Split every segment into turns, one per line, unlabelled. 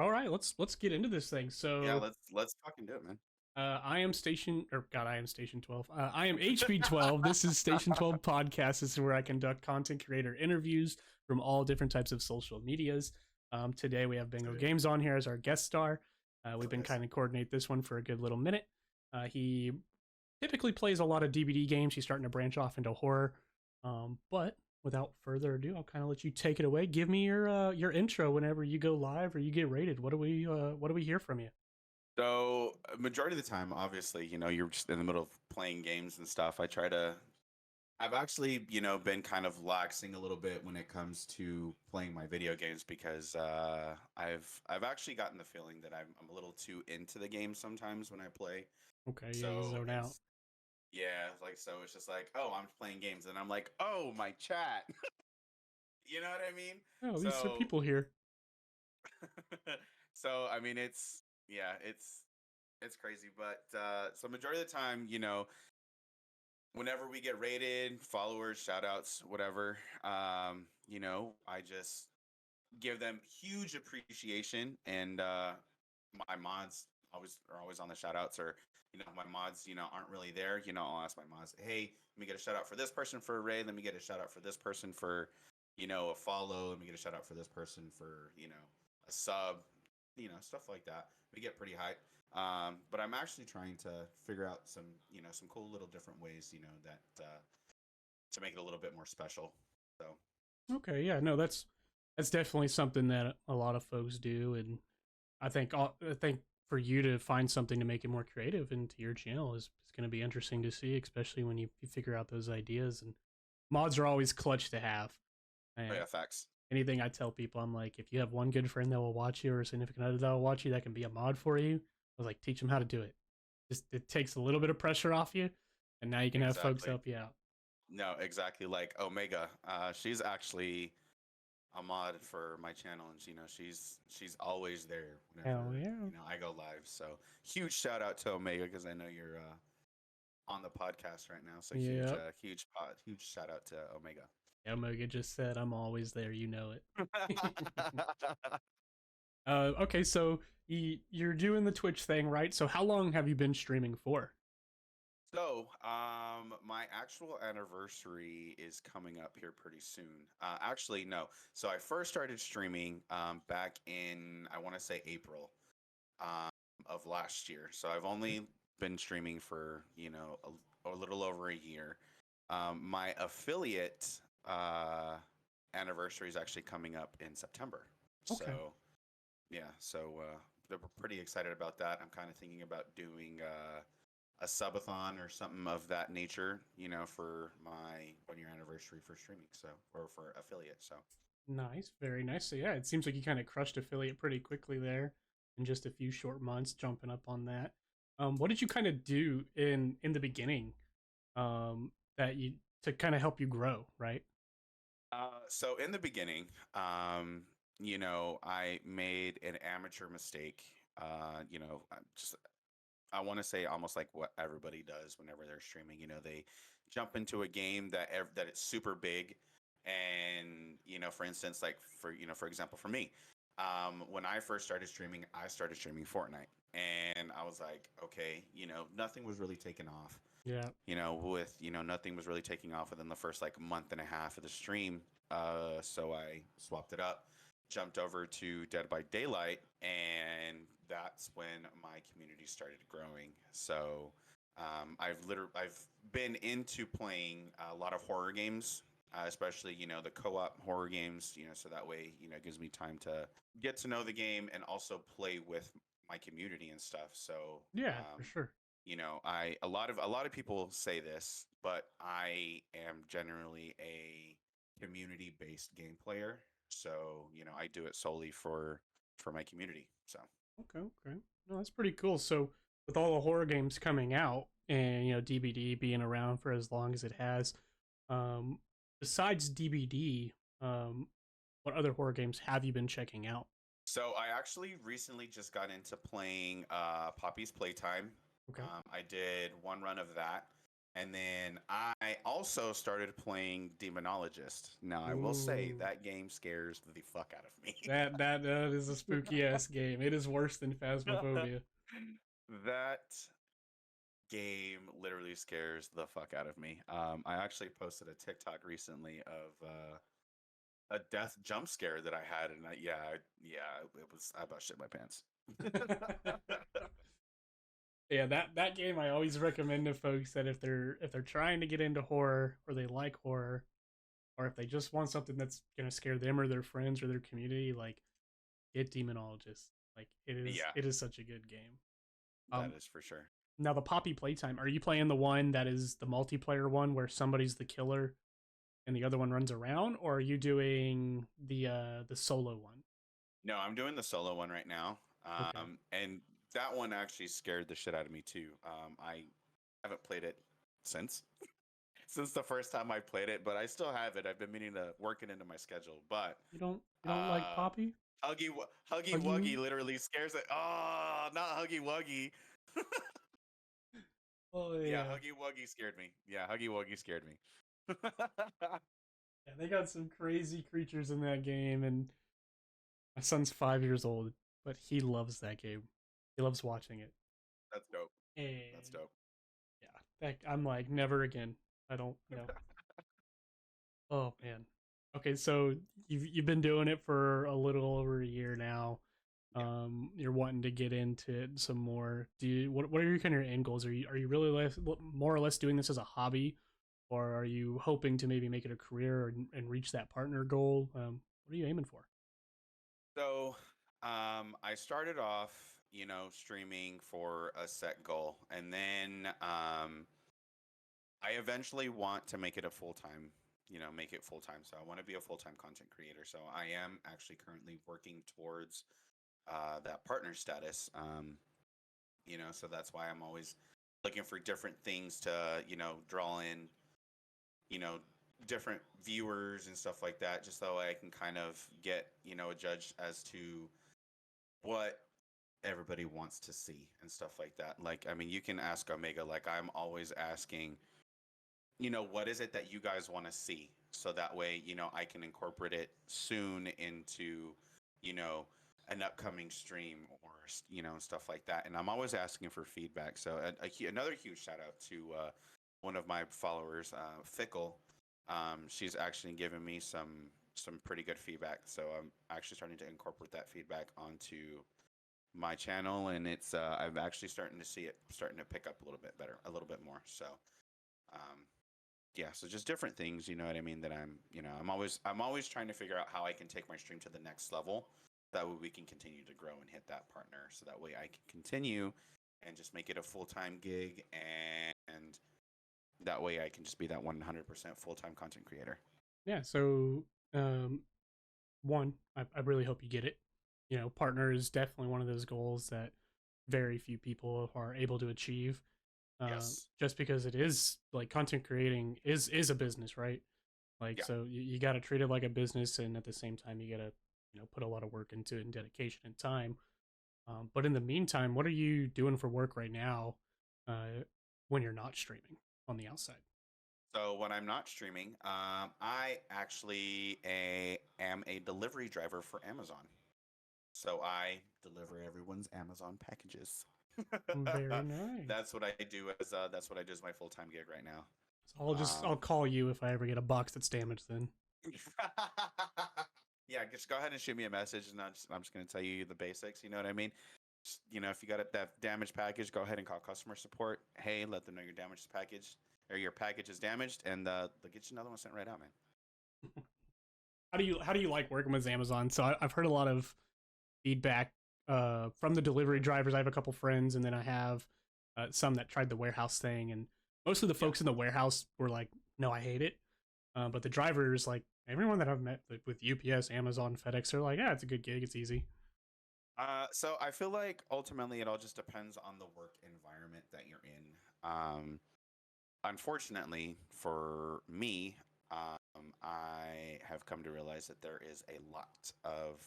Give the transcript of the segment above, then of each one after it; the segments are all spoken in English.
All right, let's get into this thing.
Yeah,
So,
let's fucking do it, man.
I am Station 12. I am HB 12. This is Station 12 podcast. This is where I conduct content creator interviews from all different types of social medias. Today we have Bingo
Dude,
Games on here as our guest star. We've
hell
been
yes.
kind of coordinate this one for a good little minute. He typically plays a lot of DBD games. He's starting to branch off into horror. But without further ado, I'll kind of let you take it away. Give me your intro whenever you go live or you get rated. What do we hear from you?
So, majority of the time, obviously, you're just in the middle of playing games and stuff. I've actually, been kind of laxing a little bit when it comes to playing my video games because I've actually gotten the feeling that I'm a little too into the game sometimes when I play.
Okay, yeah, you
So
zone out.
yeah, so it's just like, oh, I'm playing games, and I'm like, oh, my chat. You know what I mean?
Oh, at least there are
So
people here.
so I mean yeah, it's crazy, but so majority of the time, whenever we get rated, followers, shout outs, whatever, I just give them huge appreciation, and my mods always on the shout outs, or my mods aren't really there. I'll ask my mods, hey, let me get a shout out for this person for a raid, let me get a shout out for this person for a follow, let me get a shout out for this person for a sub, stuff like that. We get pretty hype. But I'm actually trying to figure out some cool little different ways, that to make it a little bit more special. So
Okay, yeah, no, that's definitely something that a lot of folks do, and I think for you to find something to make it more creative into your channel is going to be interesting to see, especially when you figure out those ideas. And mods are always clutch to have.
oh
And
yeah, facts.
anything I tell people, I'm like, if you have one good friend that will watch you or a significant other that will watch you, that can be a mod for you. I was like, teach them how to do it. Just it takes a little bit of pressure off you, and now you can have folks
Exactly.
help you out.
No, exactly. Like Omega, she's actually a mod for my channel, and she's always there
Hell
whenever
yeah.
I go live. So huge shout out to Omega, because I know you're on the podcast right now. So huge,
Yeah.
huge shout out to Omega.
Yeah, Moga just said I'm always there, you know it. Okay, so you're doing the Twitch thing, right? So how long have you been streaming for?
So, my actual anniversary is coming up here pretty soon. Actually, no. So I first started streaming back in, I want to say, April um, of last year. So I've only been streaming for a little over a year. My affiliate uh, anniversary is actually coming up in September.
Okay.
So yeah, we're pretty excited about that. I'm kind of thinking about doing a subathon or something of that nature, for my 1 year anniversary for streaming. So, or for affiliate. So,
Nice, very nice. So yeah, it seems like you kind of crushed affiliate pretty quickly there in just a few short months, jumping up on that. What did you kind of do in the beginning that you to kind of help you grow, right?
so in the beginning, I made an amateur mistake. I want to say almost like what everybody does whenever they're streaming. They jump into a game that it's super big, and for instance, like for example, for me, when I first started streaming, I started streaming Fortnite, and I was like, okay, nothing was really taking off.
Yeah.
With nothing was really taking off within the first like month and a half of the stream. So I swapped it up, jumped over to Dead by Daylight, and that's when my community started growing. So I've been into playing a lot of horror games, especially the co-op horror games. So that way it gives me time to get to know the game and also play with my community and stuff. So
Yeah, for
um,
sure.
I a lot of people say this, but I am generally a community based game player. So I do it solely for my community. So
Okay, okay. No, that's pretty cool. So with all the horror games coming out and DBD being around for as long as it has, um, besides DBD, what other horror games have you been checking out?
I actually recently just got into playing Poppy's Playtime.
Okay.
I did one run of that. And then I also started playing Demonologist. Now I will say
Ooh,
that game scares the fuck out of me.
that is a spooky ass game. It is worse than Phasmophobia.
That game literally scares the fuck out of me. I actually posted a TikTok recently of a death jump scare that I had, and it was I about shit my pants.
Yeah, that game I always recommend to folks that if they're trying to get into horror or they like horror or if they just want something that's gonna scare them or their friends or their community, like get Demonologist. Like
Yeah,
it is such a good game.
that
Um,
is for sure.
Now the Poppy playtime. Are you playing the one that is the multiplayer one where somebody's the killer and the other one runs around, or are you doing the solo one?
No, I'm doing the solo one right now,
Okay,
and that one actually scared the shit out of me too. I haven't played it since since the first time I played it, but I still have it. I've been meaning to work it into my schedule, but
you don't like
uh,
Poppy?
Huggy
Huggy?
Wuggy literally scares it. Oh, not Huggy Wuggy.
Oh
Yeah,
yeah.
Huggy Wuggy scared me. Yeah, Huggy Wuggy scared me.
Yeah, they got some crazy creatures in that game, and my son's 5 years old, but he loves that game. He loves watching it.
That's dope. That's
And
dope.
yeah, I'm like, never again. I don't know. Oh man. Okay, so you've been doing it for a little over a year now.
Yeah.
You're wanting to get into it some more. What are your kind of end goals? Are you really more or less doing this as a hobby, or are you hoping to maybe make it a career and reach that partner goal? What are you aiming for?
So, I started off, streaming for a set goal, and then I eventually want to make it a full time, make it full time. So I want to be a full time content creator. So I am actually currently working towards that partner status. So that's why I'm always looking for different things to, draw in, you know, different viewers and stuff like that, just so I can kind of get, a judge as to what everybody wants to see and stuff like that. Like, I mean, you can ask Omega, like, I'm always asking, what is it that you guys want to see? So that way, I can incorporate it soon into, you know, an upcoming stream or, stuff like that. And I'm always asking for feedback. So another huge shout out to one of my followers, Fickle. She's actually given me some pretty good feedback. So I'm actually starting to incorporate that feedback onto my channel, and it's I'm actually starting to see it starting to pick up a little bit better, a little bit more. So um, yeah, so just different things, you know what I mean, that I'm always trying to figure out how I can take my stream to the next level. That way we can continue to grow and hit that partner. So that way I can continue and just make it a full-time gig, and that way I can just be that 100% full-time content creator.
Yeah. So um, one, I really hope you get it. Partner is definitely one of those goals that very few people are able to achieve.
Yes.
Just because it is like content creating is a business, right? Like
Yeah.
so you got to treat it like a business, and at the same time you got to put a lot of work into it and dedication and time. But in the meantime, what are you doing for work right now when you're not streaming on the outside?
So when I'm not streaming, I actually am a delivery driver for Amazon. So I deliver everyone's Amazon packages.
Very nice.
That's what I do as my full time gig right now.
So I'll
Um,
call you if I ever get a box that's damaged. Then
yeah, just go ahead and shoot me a message, and I'm just going to tell you the basics. You know what I mean? Just, if you got that damaged package, go ahead and call customer support. Hey, let them know your damaged package or your package is damaged, and they'll get you another one sent right out, man.
how do you like working with Amazon? So I've heard a lot of feedback from the delivery drivers. I have a couple friends, and then I have some that tried the warehouse thing, and most of the
Yeah.
folks in the warehouse were like, "No, I hate it." But the drivers, like everyone that I've met with UPS, Amazon, FedEx, they're like, "Yeah, it's a good gig. It's easy."
So I feel like ultimately it all just depends on the work environment that you're in. Unfortunately for me, I have come to realize that there is a lot of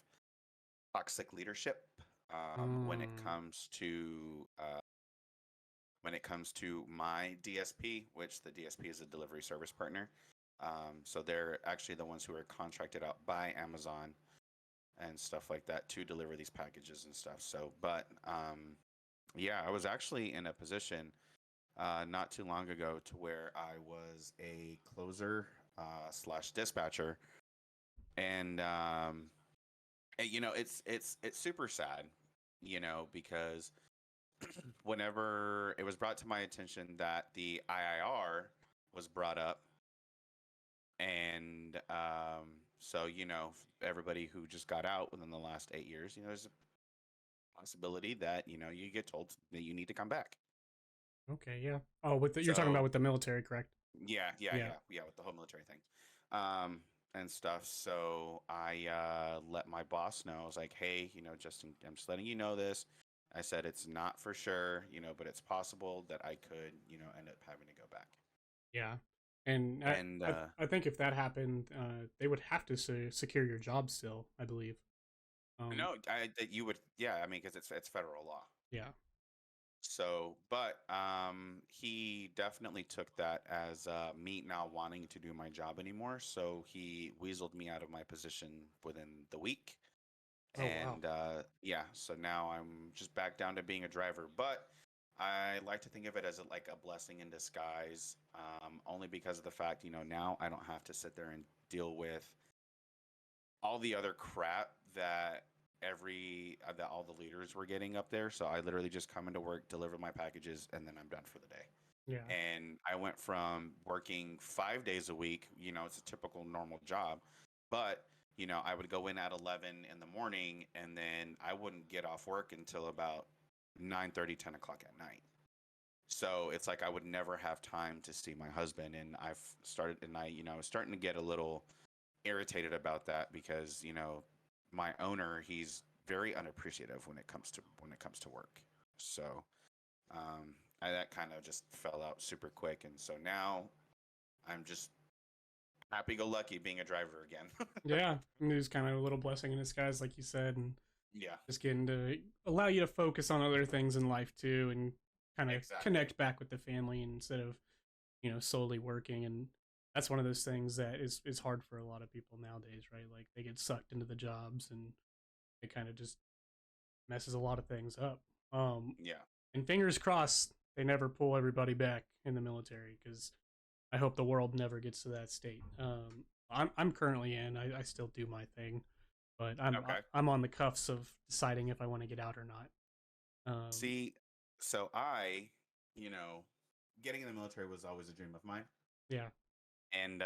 toxic leadership when it
Mm,
comes to when it comes to my DSP, which the DSP is a delivery service partner. So they're actually the ones who are contracted out by Amazon and stuff like that to deliver these packages and stuff. So, but yeah, I was actually in a position not too long ago to where I was a closer slash dispatcher, and you know, it's super sad, you know, because whenever it was brought to my attention that the IIR was brought up, and so you know, everybody who just got out within the last 8 years, you know, there's a possibility that you know you get told that you need to come back.
Okay, yeah. Oh, with you're talking about
So
with the military, correct? Yeah.
yeah, with the whole military thing, and stuff. So I let my boss know. I was like, hey, you know, I'm just letting you know this. I said it's not for sure, you know, but it's possible that I could, you know, end up having to go back.
Yeah. And
And
I think if that happened, they would have to secure your job still, I believe.
no, that you would, yeah, I mean, because it's federal law.
Yeah.
So, but he definitely took that as me not wanting to do my job anymore. So he weaseled me out of my position within the week.
Oh wow.
And yeah, so now I'm just back down to being a driver. But I like to think of it as like a blessing in disguise, only because of the fact, you know, now I don't have to sit there and deal with all the other crap that all the leaders were getting up there. So I literally just come into work, deliver my packages, and then I'm done for the day.
Yeah.
And I went from working 5 days a week, you know, it's a typical normal job, but you know, I would go in at 11 in the morning, and then I wouldn't get off work until about 9:30, 10 o'clock at night. So it's like I would never have time to see my husband. And you know, I was starting to get a little irritated about that because, you know, my owner, he's very unappreciative when it comes to work. So that kind of just fell out super quick, and so now I'm just happy go lucky being a driver again.
Yeah. And it was kind of a little blessing in disguise, like you said, and
Yeah,
just getting to allow you to focus on other things in life too, and kind of
exactly.
connect back with the family instead of solely working. And that's one of those things that is hard for a lot of people nowadays, right? Like they get sucked into the jobs and it kind of just messes a lot of things up. Um,
Yeah.
and fingers crossed they never pull everybody back in the military because I hope the world never gets to that state. I'm currently in. I still do my thing, but
Okay.
I'm on the cuffs of deciding if I want to get out or not.
See, so I, you know, getting in the military was always a dream of mine.
Yeah,
And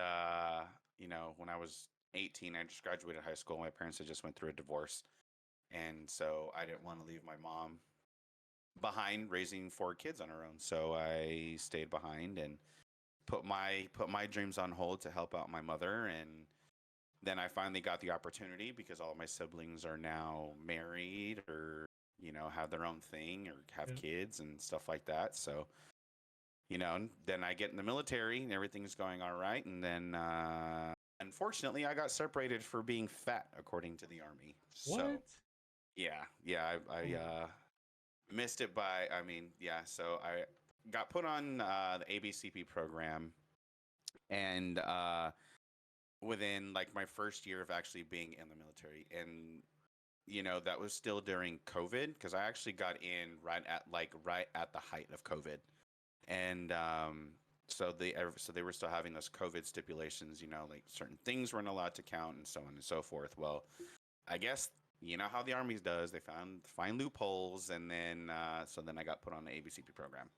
you know, when I was 18, I just graduated high school. My parents had just went through a divorce, and so I didn't want to leave my mom behind raising 4 kids on her own. So I stayed behind and put my dreams on hold to help out my mother. And then I finally got the opportunity because all of my siblings are now married or you know have their own thing or have
yeah.
kids and stuff like that. So you know, then I get in the military and everything's going all right. And then unfortunately, I got separated for being fat, according to the army.
What?
So yeah, I
Oh my.
missed it by, I mean, yeah. So I got put on the ABCP program, and within like my first year of actually being in the military, and you know that was still during COVID because I actually got in right at the height of COVID, and so they were still having those COVID stipulations, you know, like certain things weren't allowed to count and so on and so forth. Well, I guess you know how the army does. They find loopholes, and then so then I got put on the ABCP program.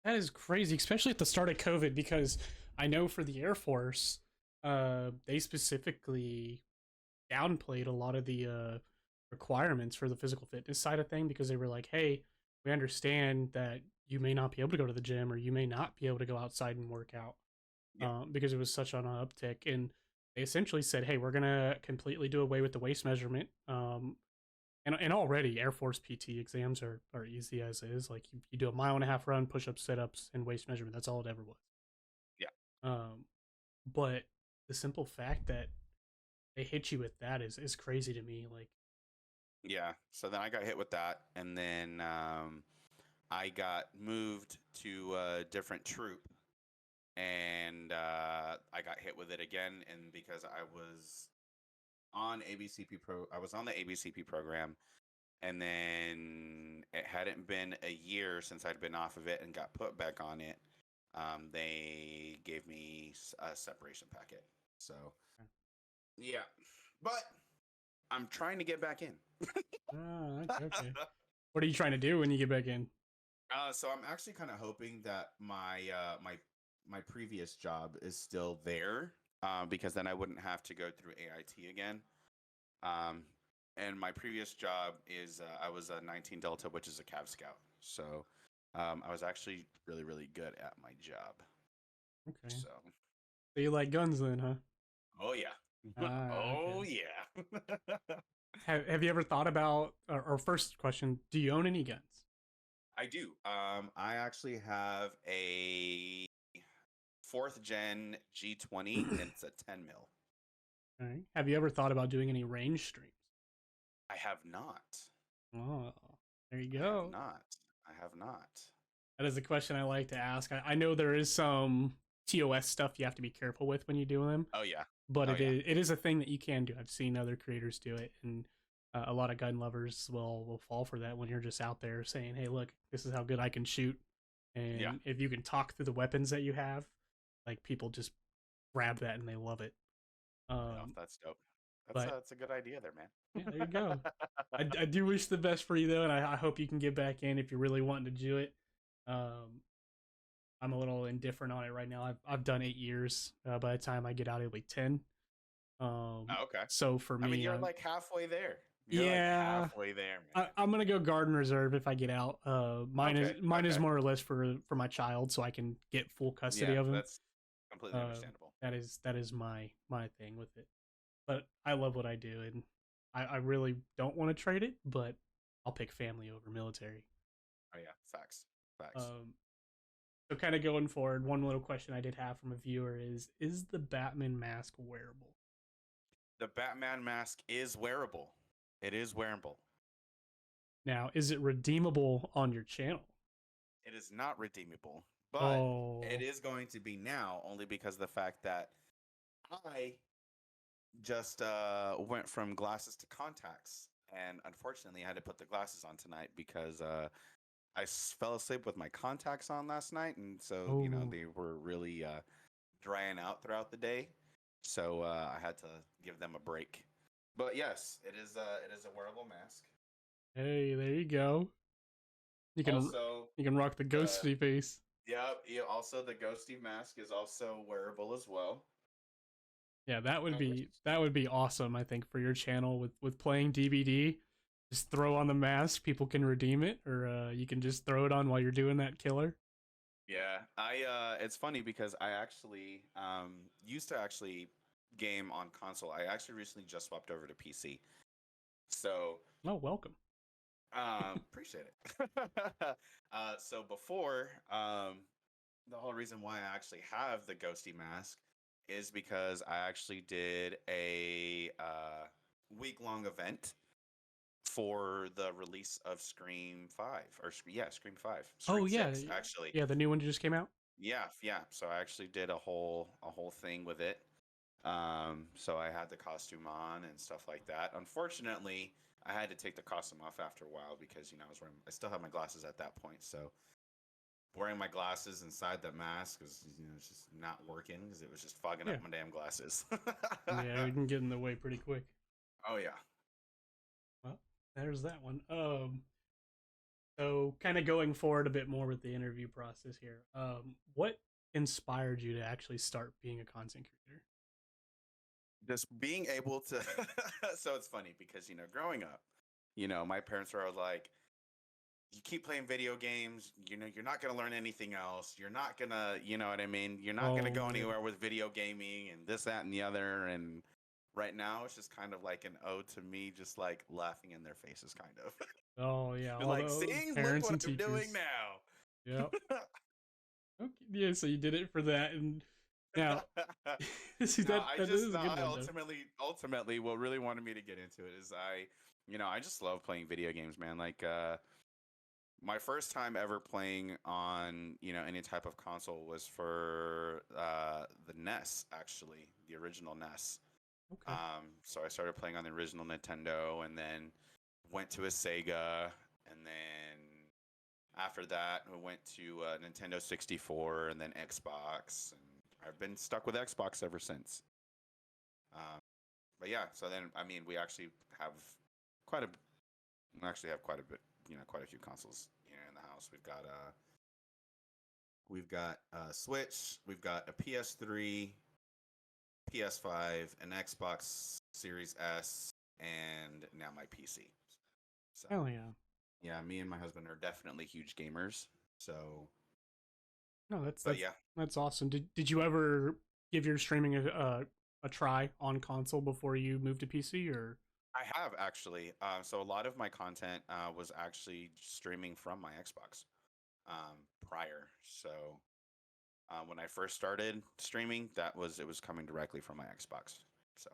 That is crazy, especially at the start of COVID, because I know for the Air Force, they specifically downplayed a lot of the requirements for the physical fitness side of thing because they were like, "Hey, we understand that you may not be able to go to the gym or you may not be able to go outside and work out
Yeah,
because it was such on an uptick." And they essentially said, "Hey, we're gonna completely do away with the waist measurement." And already Air Force PT exams are easy as is. Like you do a mile and a half run, push ups, sit ups, and waist measurement. That's all it ever was.
yeah,
Um, but the simple fact that they hit you with that is crazy to me. Like,
yeah. So then I got hit with that, and then I got moved to a different troop, and I got hit with it again. And because I was on the ABCP program, and then it hadn't been a year since I'd been off of it and got put back on it. They gave me a separation packet. So yeah, but I'm trying to get back in.
Oh, okay, okay. What are you trying to do when you get back in?
So I'm actually kind of hoping that my previous job is still there, because then I wouldn't have to go through AIT again. Um, and my previous job is I was a 19 Delta, which is a Cav Scout. So I was actually really good at my job.
Okay.
So
So you like guns then, huh?
oh yeah,
Ah,
oh
okay.
yeah.
Have you ever thought about, or first question, do you own any guns?
I do. I actually have a fourth gen G20, and it's a 10 mil.
All right. Have you ever thought about doing any range streams?
I have not.
Oh, there you
I have
go.
not. I have not.
That is a question I like to ask. I know there is some TOS stuff you have to be careful with when you do them,
Oh yeah.
but
Oh yeah.
it is a thing that you can do. I've seen other creators do it, and a lot of gun lovers will fall for that when you're just out there saying, "Hey, look, this is how good I can shoot,"
Yeah.
and if you can talk through the weapons that you have, like people just grab that and they love it.
Yeah.
Um,
That's dope.
but
That's a good idea there,
yeah,
man.
there you go. I do wish the best for you though, and I hope you can get back in if you're really wanting to do it. Um, I'm a little indifferent on it right now. I've done 8 years. By the time I get out, it'll be 10.
Oh, okay.
So for
I mean,
me,
you're like halfway there. You're like
yeah,
halfway there,
I'm gonna go guard and reserve if I get out.
man.
Mine is
Okay.
more or less for my child, so I can get full custody
Yeah,
of him.
that's completely understandable.
That is my thing with it. But I love what I do, and I really don't want to trade it, but I'll pick family over military.
Oh yeah, facts. Facts.
Um, so kind of going forward, one little question I did have from a viewer is the Batman mask wearable?
The Batman mask is wearable. It is wearable.
Now, is it redeemable on your channel?
It is not redeemable, but it
Oh,
is going to be now only because of the fact that I just went from glasses to contacts, and unfortunately, I had to put the glasses on tonight because fell asleep with my contacts on last night, and so
oh,
they were really drying out throughout the day. So I had to give them a break. But yes, it is a wearable mask.
hey, there you go. You can
Also,
you can rock the
the
ghosty face.
also the ghosty mask is also wearable as well.
Yeah,
Which
that would be awesome. I think for your channel with playing DBD, just throw on the mask. People can redeem it, or you can just throw it on while you're doing that killer.
yeah, I it's funny because I actually used to actually game on console. I actually recently just swapped over to PC. So
Oh, welcome.
appreciate it. So before, the whole reason why I actually have the ghosty mask is because I actually did a week long event for the release of Scream 5 or yeah, Scream 5,
Oh
Scream
yeah,
6 actually.
yeah. The new one just came out.
Yeah, yeah. So I actually did a whole thing with it. So I had the costume on and stuff like that. Unfortunately, I had to take the costume off after a while because I still have my glasses at that point. So wearing my glasses inside the mask was it's just not working because it was just fogging
Yeah,
up my damn glasses.
yeah. We can get in the way pretty quick.
Oh yeah.
Well, there's that one. So kind of going forward a bit more with the interview process here. What inspired you to actually start being a content creator?
Just being able to so it's funny because growing up, my parents were always like, you keep playing video games, you're not going to learn anything else. You're not going to, you know what I mean? You're not going to go
Oh yeah.
anywhere with video gaming and this, that, and the other. And right now, it's just kind of like an ode to me, just like laughing in their faces, kind of.
Oh yeah.
Be
All
like,
those
see, look
parents
what
and
I'm doing
teachers. Yep.
now.
Okay. Yeah. So you did it for that, and now see
No,
that is a good
I
one though.
ultimately, what really wanted me to get into it is I just love playing video games, man. Like, My first time ever playing on, any type of console was for the NES, actually, the original NES.
Okay.
So I started playing on the original Nintendo, and then went to a Sega, and then after that I went to Nintendo 64, and then Xbox, and I've been stuck with Xbox ever since. Um, but yeah, so then I mean, have quite a we actually have quite a bit, quite a few consoles here in the house. We've got Switch, we've got a PS3, PS5, an Xbox Series S, and now my PC. So
Hell yeah.
yeah, me and my husband are definitely huge gamers. So,
No, that's
but
that's
yeah,
that's awesome. Did you ever give your streaming a try on console before you moved to PC or?
I have actually. So a lot of my content was actually streaming from my Xbox prior. So when I first started streaming, it was coming directly from my Xbox. So.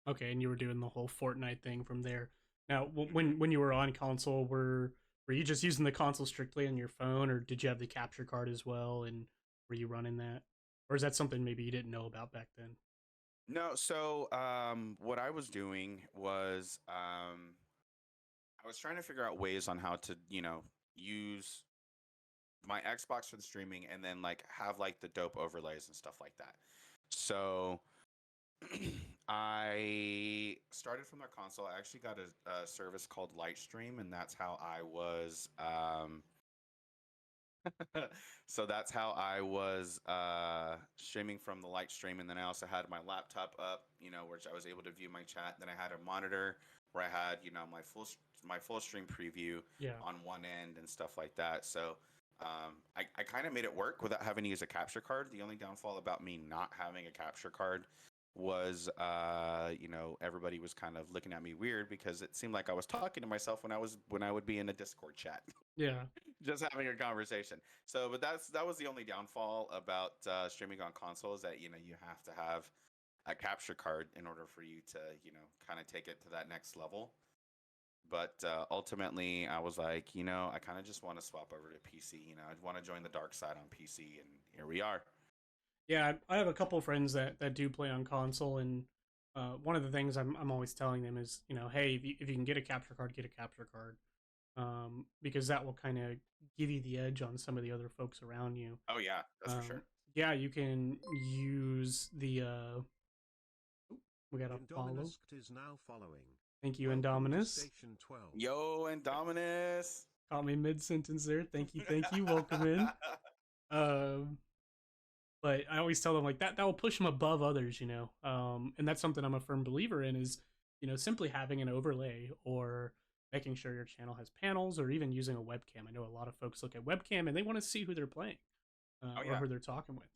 Okay, and you were doing the whole Fortnite thing from there. Now,
Mhm.
when you were on console, were you just using the console strictly on your phone, or did you have the capture card as well? And were you running that, or is that something maybe you didn't know about back then?
No, so what I was doing was I was trying to figure out ways on how to, use my Xbox for the streaming, and then like have like the dope overlays and stuff like that. So I started from their console. I actually got a service called Lightstream, and that's how I was. So that's how I was streaming from the Lightstream, and then I also had my laptop up, which I was able to view my chat. Then I had a monitor where I had, my full stream preview
Yeah.
on one end and stuff like that. So I kind of made it work without having to use a capture card. The only downfall about me not having a capture card was, everybody was kind of looking at me weird because it seemed like I was talking to myself when I would be in a Discord chat,
Yeah.
just having a conversation. So, but that was the only downfall about streaming on consoles, that you have to have a capture card in order for you to kind of take it to that next level. But ultimately, I was like, I kind of just want to swap over to PC. I want to join the dark side on PC, and here we are.
Yeah, I have a couple of friends that do play on console, and one of the things I'm always telling them is, hey, if you can get a capture card, get a capture card, because that will kind of give you the edge on some of the other folks around you.
Oh yeah, that's for
Um,
sure.
yeah, you can use the. We got a follow.
Indominus is now following.
Thank you,
Welcome to
Indominus.
Station 12.
Yo, and Dominus.
Caught me mid sentence there. Thank you, thank you. Welcome in. Um, but I always tell them like that will push them above others, and that's something I'm a firm believer in is, simply having an overlay or making sure your channel has panels or even using a webcam. I know a lot of folks look at webcam and they want to see who they're playing
Oh
or
yeah.
who they're talking with.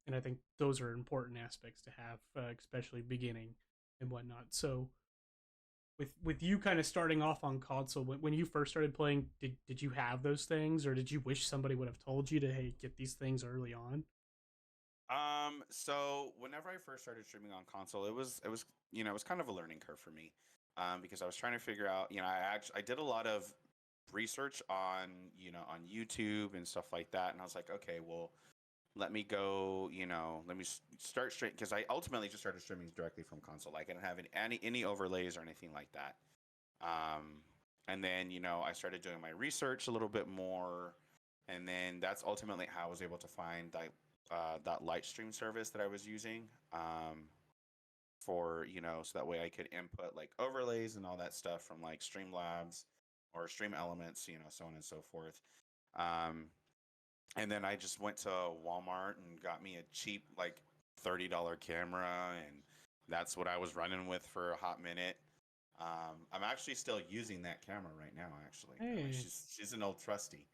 And I think those are important aspects to have, especially beginning and whatnot. So with you kind of starting off on console, when you first started playing, did you have those things, or did you wish somebody would have told you to, hey, get these things early on?
So whenever I first started streaming on console, it was kind of a learning curve for me, because I was trying to figure out, I did a lot of research on, on YouTube and stuff like that, and I was like, okay, well, let me go, let me start stream, because I ultimately just started streaming directly from console. Like I didn't have any overlays or anything like that. And then, I started doing my research a little bit more, and then that's ultimately how I was able to find that Lightstream service that I was using, for, so that way I could input like overlays and all that stuff from like Streamlabs or Stream Elements, so on and so forth. Um, and then I just went to Walmart and got me a cheap like $30 camera, and that's what I was running with for a hot minute. I'm actually still using that camera right now. Actually,
Hey,
she's an old trusty.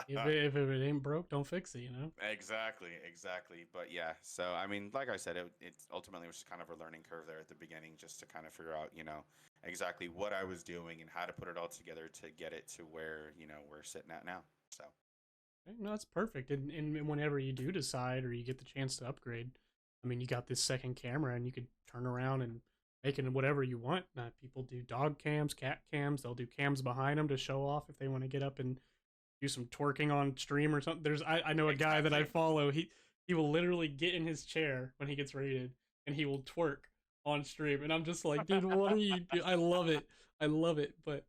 if it ain't broke, don't fix it.
Exactly, exactly. But yeah, so I mean, like I said, it ultimately was just kind of a learning curve there at the beginning, just to kind of figure out, exactly what I was doing and how to put it all together to get it to where, we're sitting at now. So,
No, it's perfect. And whenever you do decide or you get the chance to upgrade, I mean, you got this second camera and you could turn around and making whatever you want. People do dog cams, cat cams. They'll do cams behind them to show off if they want to get up and do some twerking on stream or something. I know a guy that I
Exactly.
follow. He will literally get in his chair when he gets rated and he will twerk on stream, and I'm just like, dude, what are you do? I love it. I love it, but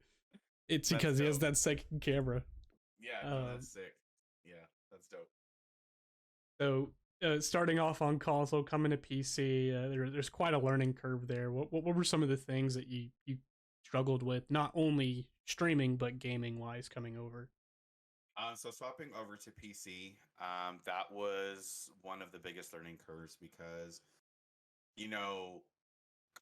it's
That's
because he has
dope.
that second camera.
Yeah, no,
Um,
that's sick. Yeah, that's dope.
so starting off on console, coming to PC, there's quite a learning curve there. What were some of the things that you struggled with, not only streaming but gaming wise, coming over?
So swapping over to PC, that was one of the biggest learning curves because you know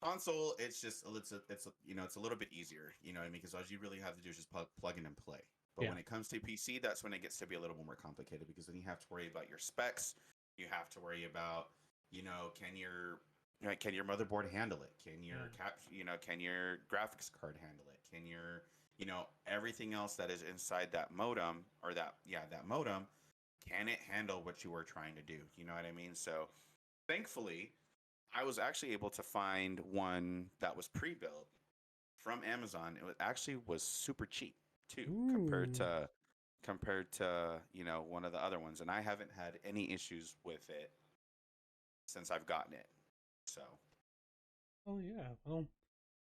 console it's a little bit easier, you know what I mean, because all you really have to do is just plug in and play. But
Yeah,
when it comes to PC, that's when it gets to be a little more complicated because then you have to worry about your specs. You have to worry about, can your motherboard handle it? Can
yeah.
your can your graphics card handle it? Can your everything else that is inside that modem, or that modem, can it handle what you were trying to do? You know what I mean? So thankfully, I was actually able to find one that was pre-built from Amazon. It was super cheap too,
Ooh.
compared to one of the other ones, and I haven't had any issues with it since I've gotten it. So
Oh yeah. Well,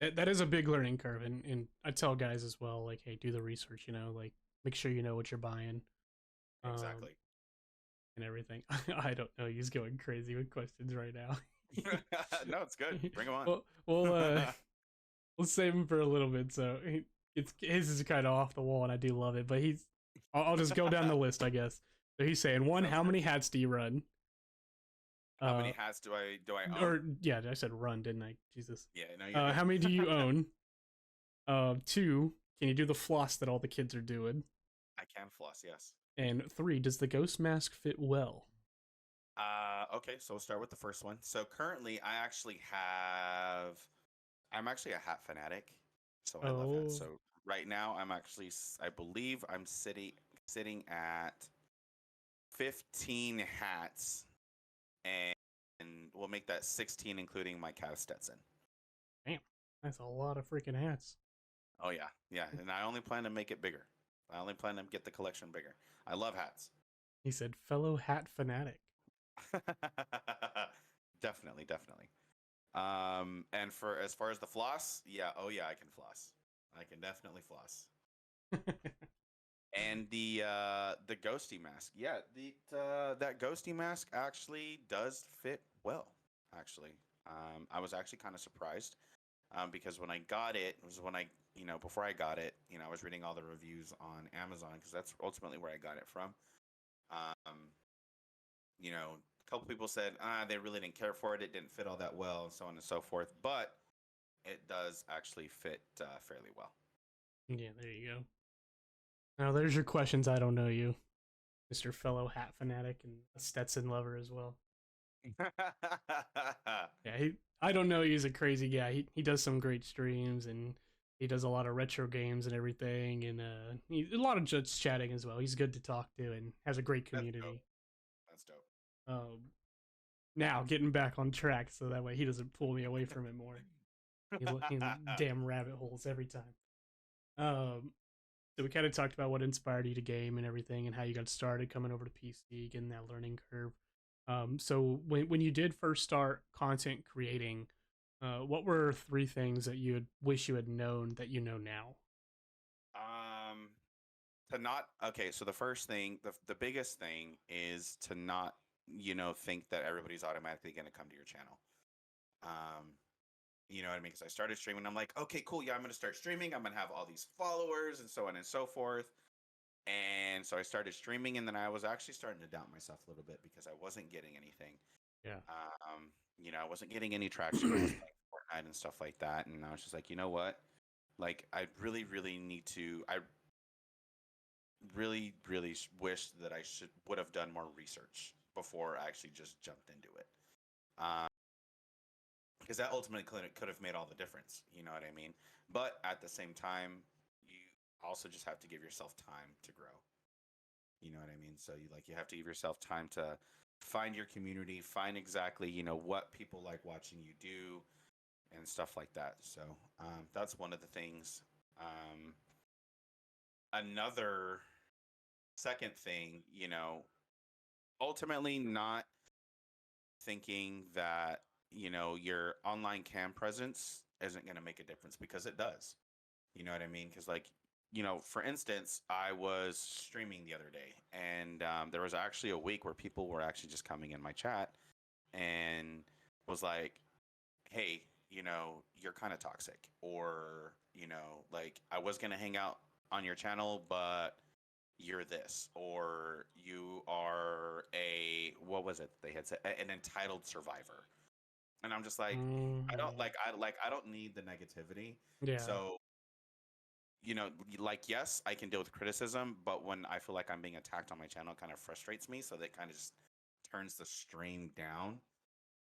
that is a big learning curve, and I tell guys as well, like, hey, do the research. Like, make sure you know what you're buying, um,
exactly.
and everything. I don't know. He's going crazy with questions right now.
No, it's good. Bring them on.
well, we'll we'll save him for a little bit. So it's his is kind of off the wall, and I do love it. But I'll just go down the list, I guess. So he's saying, one,
Sounds
how
good.
many hats do you run?
How many
Uh,
hats do I own?
or yeah, I said run, didn't I? Jesus.
Yeah, no, you're good.
How many do you own? Two, can you do the floss that all the kids are doing?
I can floss, yes.
And three, does the ghost mask fit well?
Okay, so we'll start with the first one. So currently, I'm actually a hat fanatic, so I love hats.
Oh,
So right now, I believe I'm sitting at 15 hats, and we'll make that 16, including my Cav Stetson.
damn, that's a lot of freaking hats.
Oh yeah, yeah, and I only plan to make it bigger. I only plan to get the collection bigger. I love hats.
He said, fellow hat fanatic.
Definitely, definitely. And for as far as the floss, yeah, oh yeah, I can floss. I can definitely floss. And the ghosty mask, yeah, the that ghosty mask actually does fit well. Actually, I was actually kind of surprised, because when I got it, was when before I got it, I was reading all the reviews on Amazon because that's ultimately where I got it from. Um, a couple people said they really didn't care for it. It didn't fit all that well, and so on and so forth. But it does actually fit fairly well.
Yeah, there you go. Now there's your questions. I don't know you, Mr. Fellow hat fanatic and a Stetson lover as well. Yeah, I don't know. He's a crazy guy. He does some great streams, and he does a lot of retro games and everything, and a lot of just chatting as well. He's good to talk to and has a great
That's dope.
community.
That's dope.
Um, Now getting back on track, so that way he doesn't pull me away from it more. He's in damn rabbit holes every time. Um, so we kind of talked about what inspired you to game and everything, and how you got started coming over to PC, getting that learning curve. So when you did first start content creating, what were three things that you would wish you had known that you know now?
um, to not okay. So the first thing, the biggest thing is to not think that everybody's automatically going to come to your channel. Um, you know what I mean? Because I started streaming, I'm like, okay, cool, yeah, I'm going to start streaming. I'm going to have all these followers and so on and so forth. And so I started streaming, and then I was actually starting to doubt myself a little bit because I wasn't getting anything.
Yeah.
I wasn't getting any traction when I was playing Fortnite and stuff like that. And I was just like, you know what? Like, I really, really need to. I really, really wish that I would have done more research before I actually just jumped into it. Because that ultimately could have made all the difference. You know what I mean? But at the same time, you also just have to give yourself time to grow. You know what I mean? So you have to give yourself time to find your community, find exactly what people like watching you do, and stuff like that. So that's one of the things. Um, Another second thing, ultimately not thinking that, your online cam presence isn't going to make a difference, because it does. You know what I mean? Because, like, for instance, I was streaming the other day, and there was actually a week where people were actually just coming in my chat and was like, hey, you're kind of toxic, or, like, I was going to hang out on your channel, but you're this, or you are what was it they had said, an entitled survivor. And I'm just like,
Mm-hmm.
I don't need the negativity.
Yeah.
So, like, yes, I can deal with criticism, but when I feel like I'm being attacked on my channel, it kind of frustrates me. So that kind of just turns the stream down,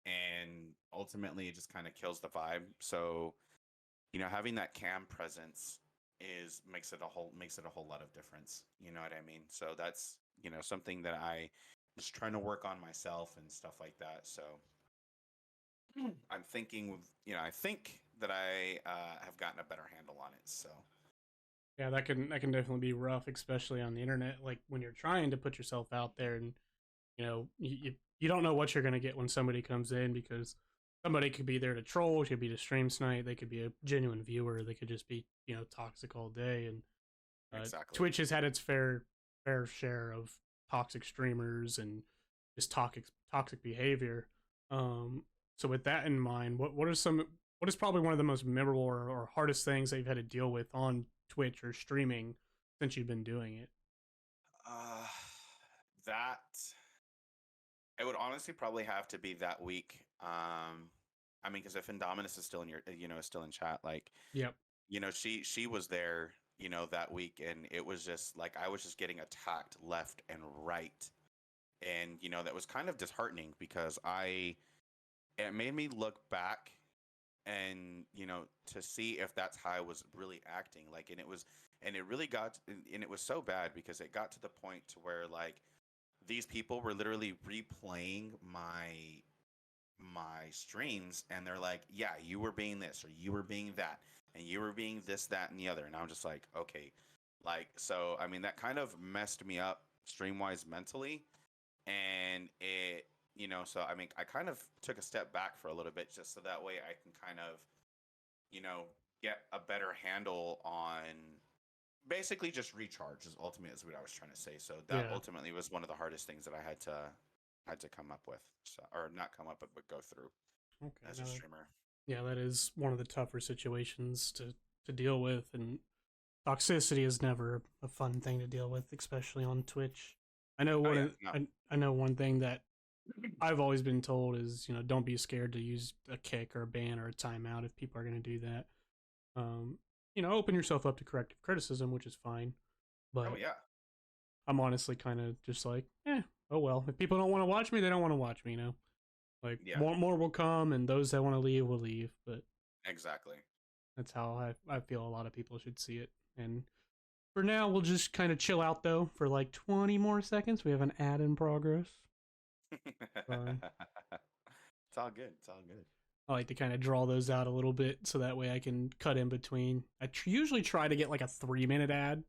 and ultimately it just kind of kills the vibe. So, having that cam presence is makes it a whole lot of difference. You know what I mean? So that's, something that I was trying to work on myself and stuff like that. So I'm thinking with, I think that I have gotten a better handle on it. So
Yeah, that can definitely be rough, especially on the internet. Like when you're trying to put yourself out there, and you don't know what you're gonna get when somebody comes in, because somebody could be there to troll, could be to stream snipe, they could be a genuine viewer, they could just be toxic all day. And
exactly.
Twitch has had its fair share of toxic streamers and just toxic behavior. Um, so with that in mind, what is probably one of the most memorable or hardest things that you've had to deal with on Twitch or streaming since you've been doing it?
Uh, that it would honestly probably have to be that week. I mean, because if Indominus is still in your, is still in chat, like,
Yep.
she was there, that week, and it was just like I was just getting attacked left and right, and that was kind of disheartening, because it made me look back, and to see if that's how I was really acting, like, and it really and it was so bad, because it got to the point to where, like, these people were literally replaying my streams, and they're like, yeah, you were being this, or you were being that, and you were being this, that, and the other. And I'm just like, okay, like, so I mean, that kind of messed me up stream wise mentally. And so I mean, I kind of took a step back for a little bit, just so that way I can kind of, you know get a better handle on, basically just recharge, is ultimately is what I was trying to say. So that
Yeah.
ultimately was one of the hardest things that I had to come up with, so, or not come up with, but go through
Okay.
as a
No,
streamer.
yeah, that is one of the tougher situations to deal with, and toxicity is never a fun thing to deal with, especially on Twitch. I know
Oh
one
yeah,
of,
no,
I know one thing that I've always been told is, don't be scared to use a kick or a ban or a timeout if people are going to do that. Um, open yourself up to corrective criticism, which is fine.
oh
But
yeah,
I'm honestly kind of just like, oh well. If people don't want to watch me, they don't want to watch me. Like
yeah,
more will come, and those that want to leave will leave. But
exactly.
that's how I feel a lot of people should see it. And for now, we'll just kind of chill out though for like 20 more seconds. We have an ad in progress. Sorry.
It's all good. It's all good.
I like to kind of draw those out a little bit so that way I can cut in between. Usually try to get like a 3-minute ad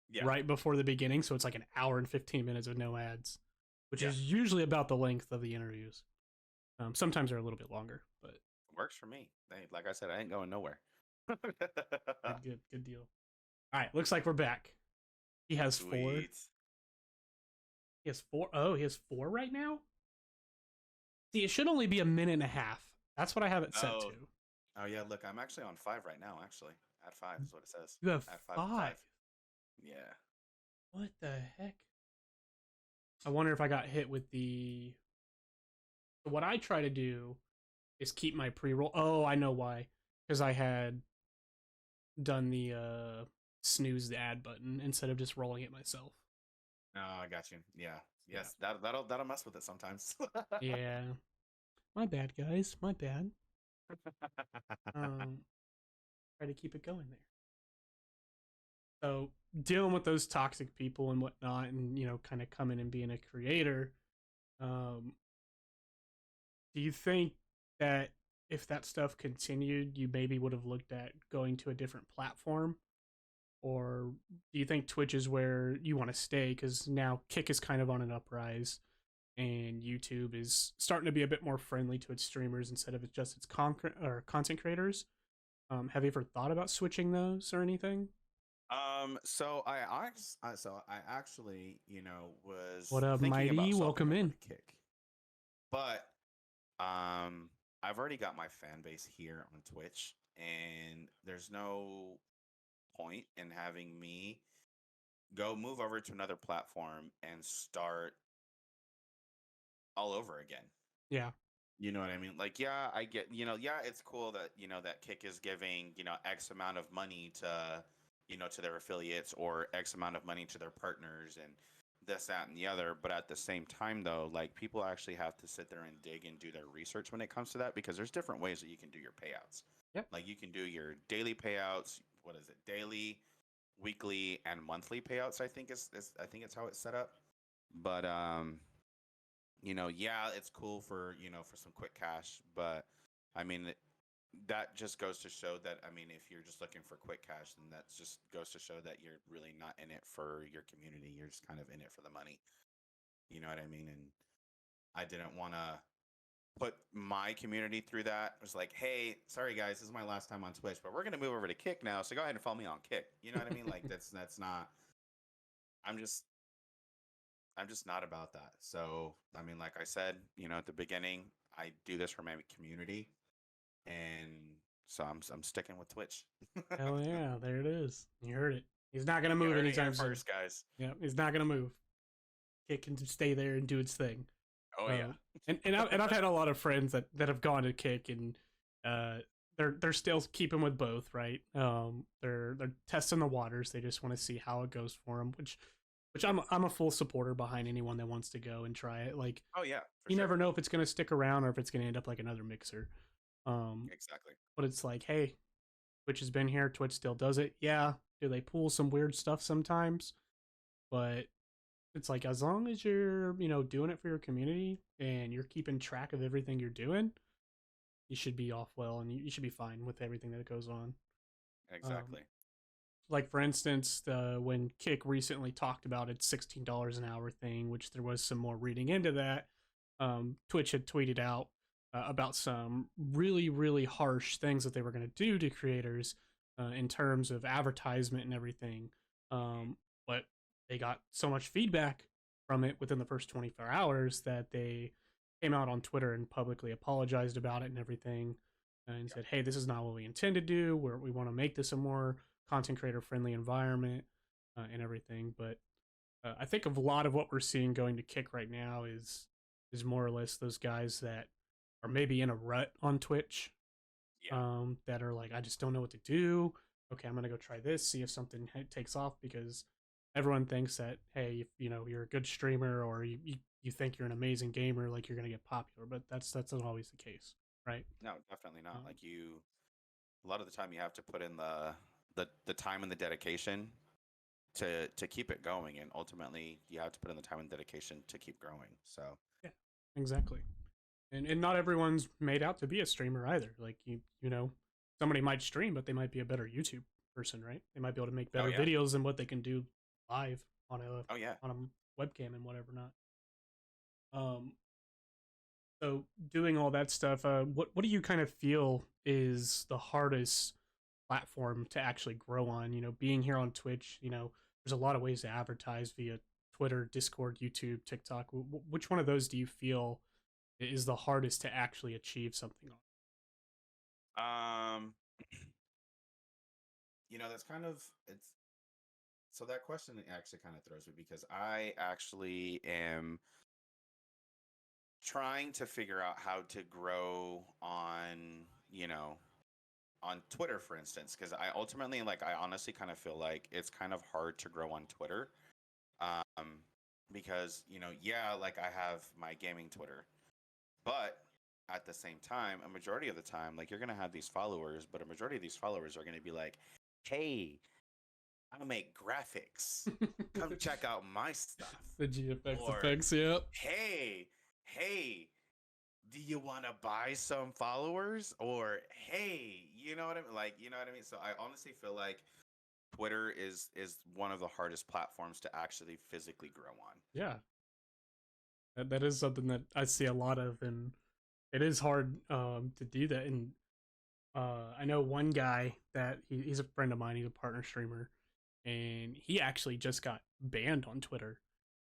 Yeah,
right before the beginning, so it's like an hour and 15 minutes of no ads, which
yeah,
is usually about the length of the interviews. Sometimes they're a little bit longer, but
works for me. Like I said, I ain't going nowhere.
good deal. All right, looks like we're back. He has four.
Sweet.
He has four. Oh, he has four right now. See, it should only be a minute and a half. That's what I have it set to.
Oh, oh yeah. Look, I'm actually on 5 right now. Actually, at 5 is what it says.
You have
At 5 of 5.
five.
Yeah.
What the heck? I wonder if I got hit with the. What I try to do is keep my pre-roll. Oh, I know why. Because I had done the snooze the ad button instead of just rolling it myself.
Oh, I got you. Yeah.
Yeah.
Yes. That'll mess with it sometimes.
Yeah. My bad, guys. My bad. Um, try to keep it going there. So dealing with those toxic people and whatnot, and kind of coming and being a creator. Um, do you think that if that stuff continued, you maybe would have looked at going to a different platform? Or do you think Twitch is where you want to stay? Because now Kick is kind of on an uprise, and YouTube is starting to be a bit more friendly to its streamers instead of just its content creators. Have you ever thought about switching those or anything?
So I actually, was
What up,
thinking
Mighty?
about swapping
Welcome
over
in.
to Kick, but I've already got my fan base here on Twitch, and there's no point in having me go move over to another platform and start all over again.
Yeah,
You know what I mean? Like, yeah, I get, yeah, it's cool that, that Kick is giving, X amount of money to, to their affiliates or X amount of money to their partners and this, that, and the other. But at the same time, though, like people actually have to sit there and dig and do their research when it comes to that because there's different ways that you can do your payouts.
yep,
Like you can do your daily payouts. What is it? Daily, weekly, and monthly payouts. I think it's how it's set up. But yeah, it's cool for for some quick cash, but I mean that just goes to show that I mean if you're just looking for quick cash, then that just goes to show that you're really not in it for your community. You're just kind of in it for the money. You know what I mean? And I didn't want to put my community through that. It was like, hey, sorry guys, this is my last time on Twitch, but we're gonna move over to Kick now, so go ahead and follow me on Kick. You know what I mean? Like that's not. I'm just I'm just not about that. So, I mean, like I said, at the beginning, I do this for my community, and so I'm sticking with Twitch. You
hell yeah, there it is. You heard it. He's not gonna move
heard it here
anytime soon.
first, guys.
Yeah, he's not gonna move. It can stay there and do its thing.
Oh
Uh,
yeah,
and I've had a lot of friends that have gone to Kick and uh, they're still keeping with both, right? They're testing the waters. They just want to see how it goes for them, which I'm a full supporter behind anyone that wants to go and try it. Like
oh yeah, for
you
sure.
never know if it's gonna stick around or if it's gonna end up like another mixer. Um,
Exactly.
but it's like, hey, Twitch has been here. Twitch still does it. Yeah. Do they pull some weird stuff sometimes? But it's like as long as you're doing it for your community and you're keeping track of everything you're doing, you should be off well and you should be fine with everything that goes on. Um,
Exactly.
like for instance, when Kick recently talked about its $16 an hour thing, which there was some more reading into that. Twitch had tweeted out about some really harsh things that they were going to do to creators in terms of advertisement and everything. But they got so much feedback from it within the first 24 hours that they came out on Twitter and publicly apologized about it and everything and
Yeah.
said, hey, this is not what we intend to do. We want to make this a more content creator friendly environment and everything. But I think of a lot of what we're seeing going to Kick right now is more or less those guys that are maybe in a rut on Twitch
Yeah.
that are like, I just don't know what to do. Okay, I'm gonna go try this, see if something takes off because everyone thinks that hey, if you're a good streamer or you think you're an amazing gamer, like you're gonna get popular, but that's not always the case, right?
No, definitely not.
Um,
Like you, a lot of the time you have to put in the time and the dedication to keep it going, and ultimately you have to put in the time and dedication to keep growing. So
yeah, exactly. And not everyone's made out to be a streamer either. Like somebody might stream, but they might be a better YouTube person, right? They might be able to make
oh
better
yeah,
videos than what they can do live on a
oh yeah.
on a webcam and whatever not. Um, so doing all that stuff, what do you kind of feel is the hardest platform to actually grow on? Being here on Twitch, there's a lot of ways to advertise via Twitter, Discord, YouTube, TikTok. Which one of those do you feel is the hardest to actually achieve something on?
Um, that's kind of it's so that question actually kind of throws me because I actually am trying to figure out how to grow on, on Twitter, for instance, because I ultimately I honestly kind of feel like it's kind of hard to grow on Twitter. Um, because, yeah, like I have my gaming Twitter, but at the same time, a majority of the time, like you're gonna have these followers, but a majority of these followers are gonna be like, hey, I make graphics. Come check out my stuff.
The GFX
Or
effects, yep.
hey, do you want to buy some followers? Or hey, you know what I mean? Like, you know what I mean? So I honestly feel like Twitter is one of the hardest platforms to actually physically grow on.
Yeah, that is something that I see a lot of, and it is hard to do that. And I know one guy that he's a friend of mine. He's a partner streamer, and he actually just got banned on Twitter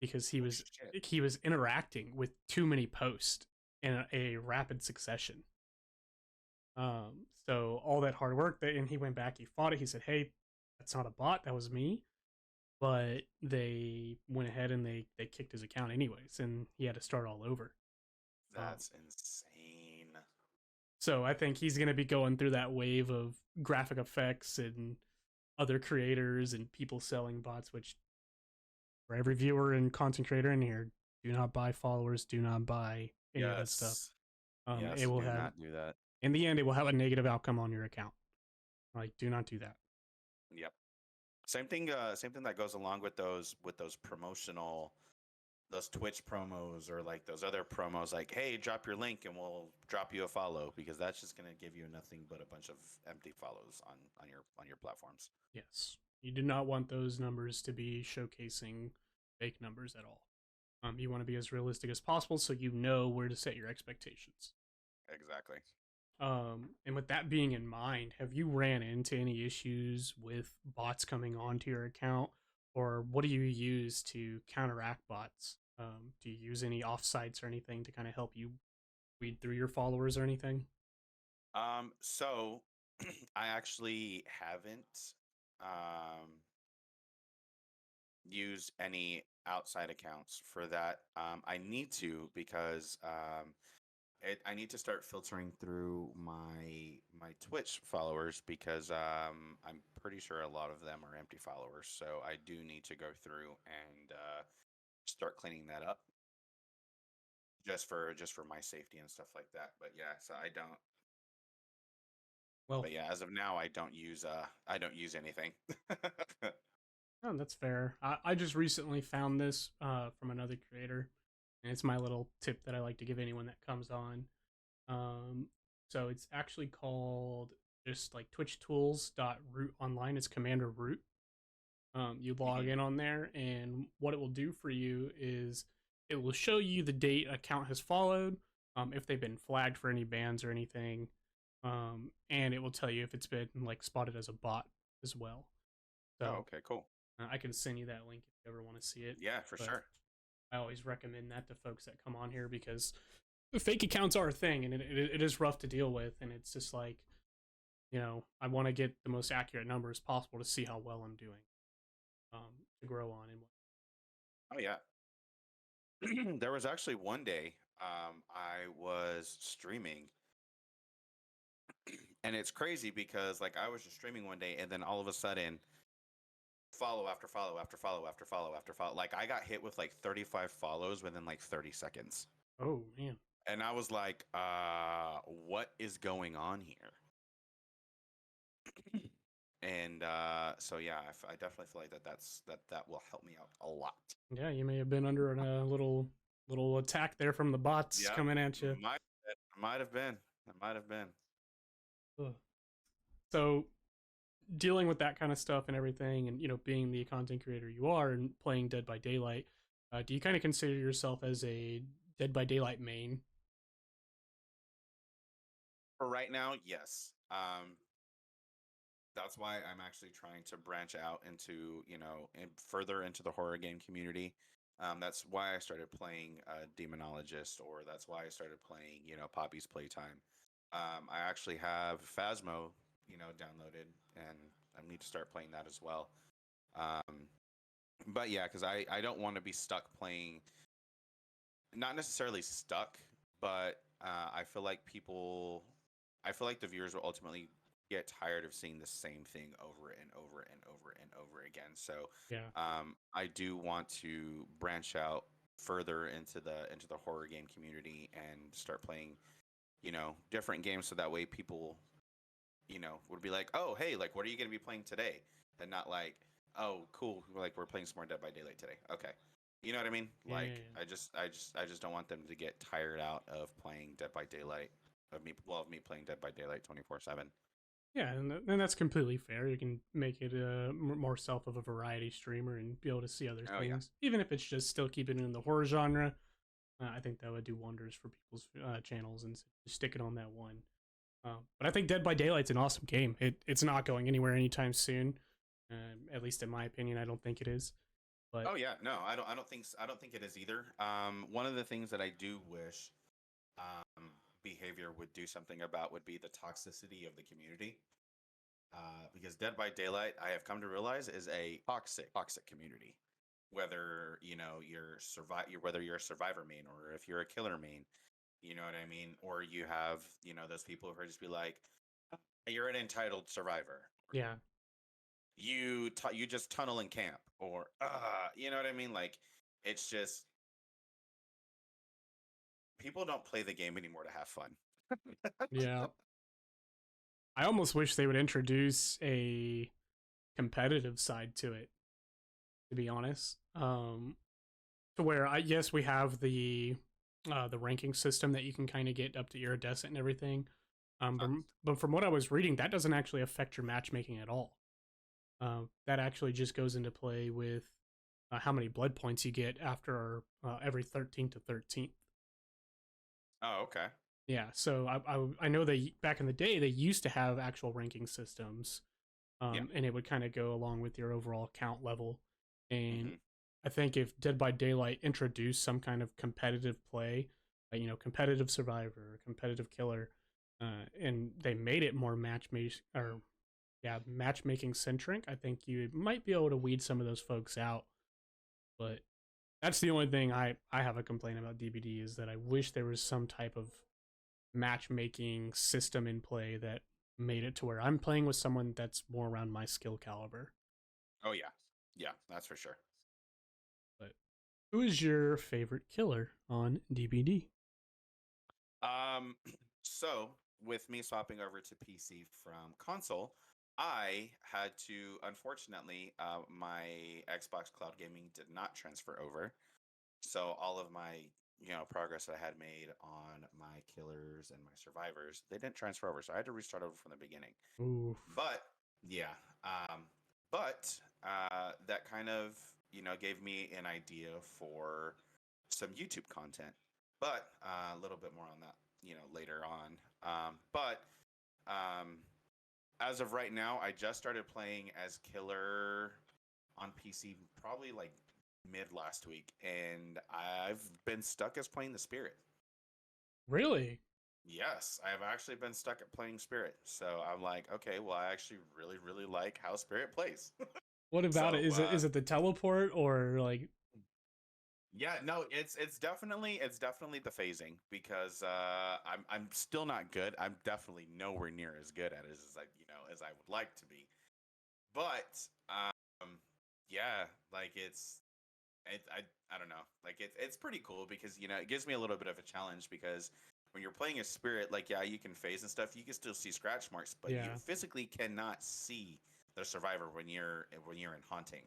because
Oh shit.
he was interacting with too many posts in a rapid succession. So all that hard work that, and he went back, he fought it. He said, "Hey, that's not a bot. That was me." But they went ahead and they kicked his account anyways, and he had to start all over. Um,
That's insane.
so I think he's gonna be going through that wave of graphic effects and other creators and people selling bots. Which for every viewer and content creator in here, do not buy followers. Do not buy any of that stuff.
Yes.
It
Yes,
will
do
have,
not do that.
in the end, it will have a negative outcome on your account. Like, do not do that.
Yep. Same thing that goes along with those promotional those Twitch promos or like those other promos like, hey, drop your link and we'll drop you a follow because that's just gonna give you nothing but a bunch of empty follows on your platforms.
Yes, you do not want those numbers to be showcasing fake numbers at all. You want to be as realistic as possible so you know where to set your expectations.
Exactly.
And with that being in mind, have you ran into any issues with bots coming onto your account, or what do you use to counteract bots? Do you use any offsites or anything to kind of help you weed through your followers or anything?
So I actually haven't um used any outside accounts for that. I need to because I need to start filtering through my Twitch followers because I'm pretty sure a lot of them are empty followers. So I do need to go through and start cleaning that up just for my safety and stuff like that. But yeah, so I don't.
Well,
But yeah, as of now, I don't use anything.
oh, that's fair. I just recently found this from another creator, and it's my little tip that I like to give anyone that comes on. Um, so it's actually called just like twitchtools.root online. It's Commander Root. You log
Mhm.
in on there, and what it will do for you is it will show you the date account has followed, if they've been flagged for any bans or anything, and it will tell you if it's been like spotted as a bot as well.
Oh,
So
okay, cool.
I can send you that link if you ever want to see it.
Yeah, for
But
sure.
I always recommend that to folks that come on here because fake accounts are a thing, and it is rough to deal with. And it's just like, I want to get the most accurate numbers possible to see how well I'm doing, to grow on. And
Oh yeah. There was actually one day I was streaming and it's crazy because like I was just streaming one day and then all of a sudden follow after follow after follow after follow after follow, like I got hit with like 35 follows within like 30 seconds
oh man,
and I was like what is going on here? And so yeah, I definitely feel like that will help me out a lot.
yeah, you may have been under a little attack there from the bots
Yeah,
coming at you.
might have been. It might have been.
Ugh. So dealing with that kind of stuff and everything, and being the content creator you are and playing Dead by Daylight, do you kind of consider yourself as a Dead by Daylight main?
For right now, yes. That's why I'm actually trying to branch out into, and further into the horror game community. That's why I started playing Demonologist, or that's why I started playing, Poppy's Playtime. I actually have Phasmo, downloaded, and I need to start playing that as well. Um, but yeah, because I don't want to be stuck playing, not necessarily stuck, but I feel like the viewers will ultimately get tired of seeing the same thing over and over and over and over again. So
Yeah.
I do want to branch out further into the horror game community and start playing, different games so that way people, would be like, oh, hey, like, what are you going to be playing today? And not like, oh, cool, like we're playing some more Dead by Daylight today. Okay. You know what I mean?
Yeah, yeah,
Like
yeah.
I just don't want them to get tired out of playing Dead by Daylight, of me playing Dead by Daylight 24/7.
Yeah, and that's completely fair. You can make it more self of a variety streamer and be able to see other
Oh yeah.
things, even if it's just still keeping it in the horror genre. I think that would do wonders for people's channels and stick it on that one. But I think Dead by Daylight's an awesome game. It's not going anywhere anytime soon. At least in my opinion, I don't think it is. But
Oh yeah. No, I don't think it is either. One of the things that I do wish behavior would do something about would be the toxicity of the community. Because Dead by Daylight, I have come to realize, is a toxic community. Whether whether you're a survivor main or if you're a killer main, you know what I mean, or you have those people who are just be like, you're an entitled survivor.
yeah,
You just tunnel and camp, or you know what I mean. Like it's just people don't play the game anymore to have fun.
yeah. I almost wish they would introduce a competitive side to it. To be honest, to where I yes we have the ranking system that you can kind of get up to iridescent and everything. But from what I was reading, that doesn't actually affect your matchmaking at all. That actually just goes into play with how many blood points you get after every 13th to 13th.
Oh, okay.
Yeah, so I know they back in the day they used to have actual ranking systems,
Yeah.
and it would kind of go along with your overall count level. And
Hmm.
I think if Dead by Daylight introduced some kind of competitive play, competitive survivor, competitive killer, and they made it more matchmaking centric, I think you might be able to weed some of those folks out. But that's the only thing I have a complaint about DBD is that I wish there was some type of matchmaking system in play that made it to where I'm playing with someone that's more around my skill caliber.
Oh yeah. Yeah, that's for sure.
But who is your favorite killer on DBD?
Um, so with me swapping over to PC from console, I had to, unfortunately, my Xbox Cloud Gaming did not transfer over. So all of my, progress that I had made on my killers and my survivors, they didn't transfer over. So I had to restart over from the beginning.
Oof.
But yeah, but that kind of, gave me an idea for some YouTube content. But a little bit more on that, later on. But um, as of right now, I just started playing as Killer on PC probably like mid last week, and I've been stuck as playing the Spirit.
Really?
Yes, I have actually been stuck at playing Spirit. So I'm like, okay, well, I actually really, really like how Spirit plays.
What about it?
So
Is it the teleport or like
yeah, no, it's definitely the phasing because I'm still not good. I'm definitely nowhere near as good at it as I would like to be. But yeah, like I don't know, like it's pretty cool because it gives me a little bit of a challenge because when you're playing a spirit, like yeah, you can phase and stuff, you can still see scratch marks, but you
yeah?
physically cannot see the survivor when you're in haunting.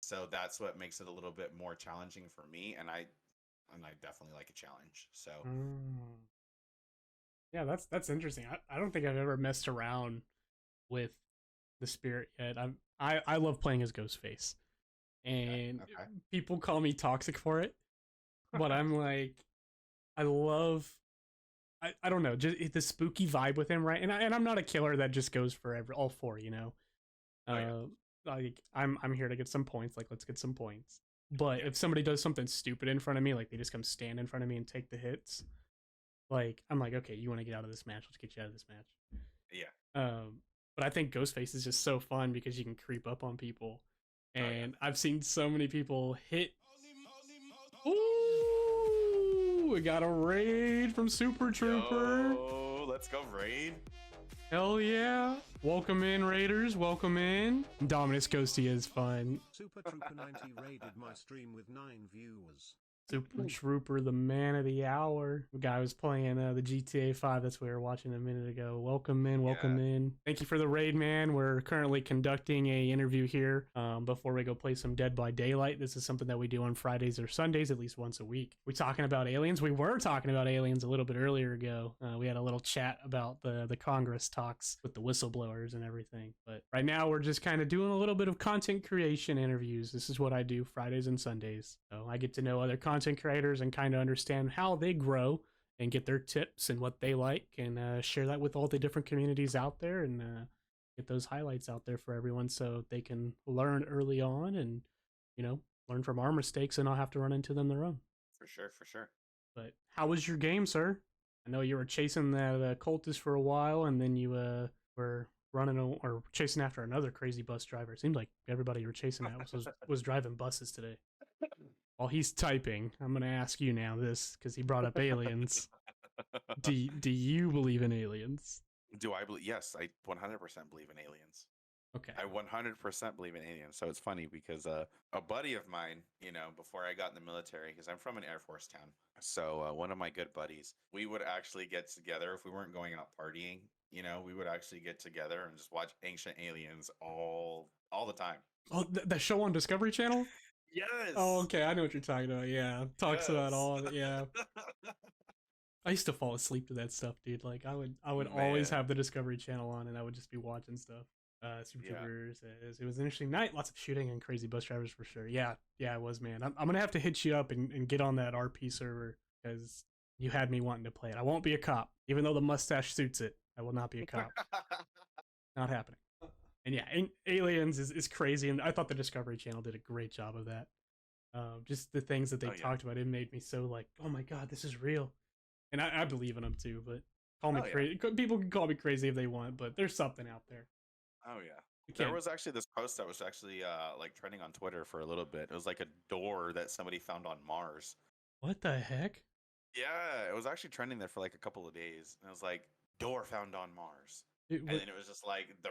So that's what makes it a little bit more challenging for me, and I definitely like a challenge. So
Mm. Yeah, that's interesting. I don't think I've ever messed around with the spirit yet. I love playing as Ghostface, and
okay,
people call me toxic for it, but I'm like I love I don't know just the spooky vibe with him, right? And I'm not a killer that just goes for all four, you know.
oh yeah,
Uh, like I'm here to get some points. Like let's get some points. But
yeah,
if somebody does something stupid in front of me, like they just come stand in front of me and take the hits, like I'm like, okay, you want to get out of this match? Let's get you out of this match.
yeah,
But I think Ghostface is just so fun because you can creep up on people,
oh yeah.
and I've seen so many people hit. Ooh, we got a raid from Super Trooper.
Yo, let's go raid.
Hell yeah! Welcome in, Raiders. Welcome in. Dominus Ghosty is fun.
Super Trooper 90 raided my stream with 9 viewers.
Super Trooper, the man of the hour. The guy was playing the GTA 5. That's what we were watching a minute ago. Welcome in, welcome
Yeah.
in. Thank you for the raid, man. We're currently conducting a interview here before we go play some Dead by Daylight. This is something that we do on Fridays or Sundays, at least once a week. We talking about aliens. We were talking about aliens a little bit earlier ago. We had a little chat about the Congress talks with the whistleblowers and everything. But right now we're just kind of doing a little bit of content creation interviews. This is what I do Fridays and Sundays. So I get to know other content creators and kind of understand how they grow and get their tips and what they like, and share that with all the different communities out there, and get those highlights out there for everyone so they can learn early on and, you know, learn from our mistakes and not have to run into them their own.
For sure, for sure.
But how was your game, sir? I know you were chasing that cultist for a while, and then you were running or chasing after another crazy bus driver. It seemed like everybody you were chasing at was driving buses today. While he's typing, I'm going to ask you now this, because he brought up aliens. Do you believe in aliens?
Do I believe? Yes, I 100% believe in aliens.
Okay.
I 100% believe in aliens. So it's funny because a buddy of mine, you know, before I got in the military, because I'm from an Air Force town. So one of my good buddies, we would actually get together if we weren't going out partying. You know, we would actually get together and just watch Ancient Aliens all the time.
Oh, the show on Discovery Channel?
Yes.
Oh, okay. I know what you're talking about. Yeah. Talks about all of it. Yeah. I used to fall asleep to that stuff, dude. Like I would always have the Discovery Channel on, and I would just be watching stuff. Super Troopers. It was an interesting night. Lots of shooting and crazy bus drivers for sure. Yeah, it was, man. I'm gonna have to hit you up and get on that RP server, because you had me wanting to play it. I won't be a cop, even though the mustache suits it. I will not be a cop. Not happening. And yeah, Aliens is crazy, and I thought the Discovery Channel did a great job of that. Just the things that they talked about, it made me so like, oh my god, this is real. And I believe in them too, but call me crazy. People can call me crazy if they want, but there's something out there.
Oh yeah. There was actually this post that was actually like trending on Twitter for a little bit. It was like a door that somebody found on Mars.
What the heck?
Yeah, it was actually trending there for like a couple of days. And it was like door found on Mars. And then it was just like the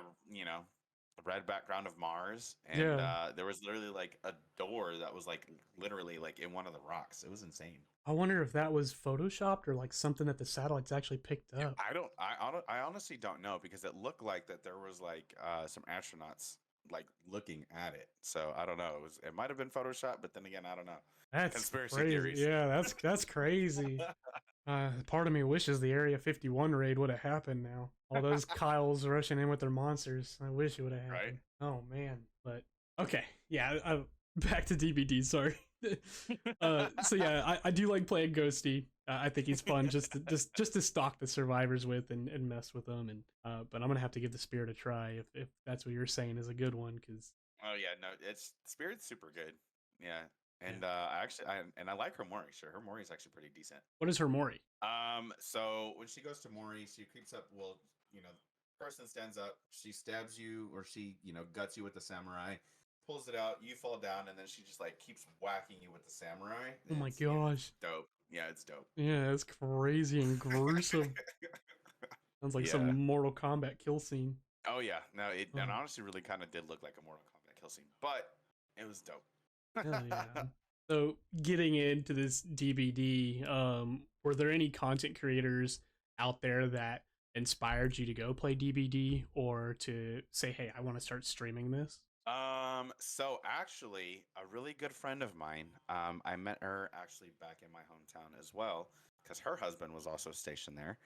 red background of Mars, and there was literally like a door that was like literally like in one of the rocks. It was insane.
I wonder if that was photoshopped or like something that the satellites actually picked up.
I honestly don't know, because it looked like that there was like some astronauts like looking at it. So I don't know. It might have been photoshopped, but then again, I don't know.
That's
conspiracy
crazy.
theories.
Yeah, that's crazy. Part of me wishes the Area 51 raid would have happened now. All those Kyles rushing in with their monsters. I wish it would have happened. Right? Oh, man. But, okay. Yeah, back to DBD, sorry. So, yeah, I do like playing Ghosty. I think he's fun just to stalk the survivors with and mess with them. And but I'm going to have to give the Spirit a try if that's what you're saying is a good one. Cause...
Oh, yeah. No, Spirit's super good. Yeah. And I like her Mori. Sure, her Mori is actually pretty decent.
What is her Mori?
So when she goes to Mori, she creeps up. Well, person stands up. She stabs you, or she, guts you with the samurai. Pulls it out. You fall down, and then she just like keeps whacking you with the samurai.
Oh my gosh!
Dope. Yeah, it's dope.
Yeah, it's crazy and gruesome. Sounds like some Mortal Kombat kill scene.
Oh yeah, no, it honestly really kind of did look like a Mortal Kombat kill scene, but it was dope.
Hell yeah. So getting into this DBD, were there any content creators out there that inspired you to go play DBD, or to say, hey, I want to start streaming this?
So actually a really good friend of mine, I met her actually back in my hometown as well, because her husband was also stationed there.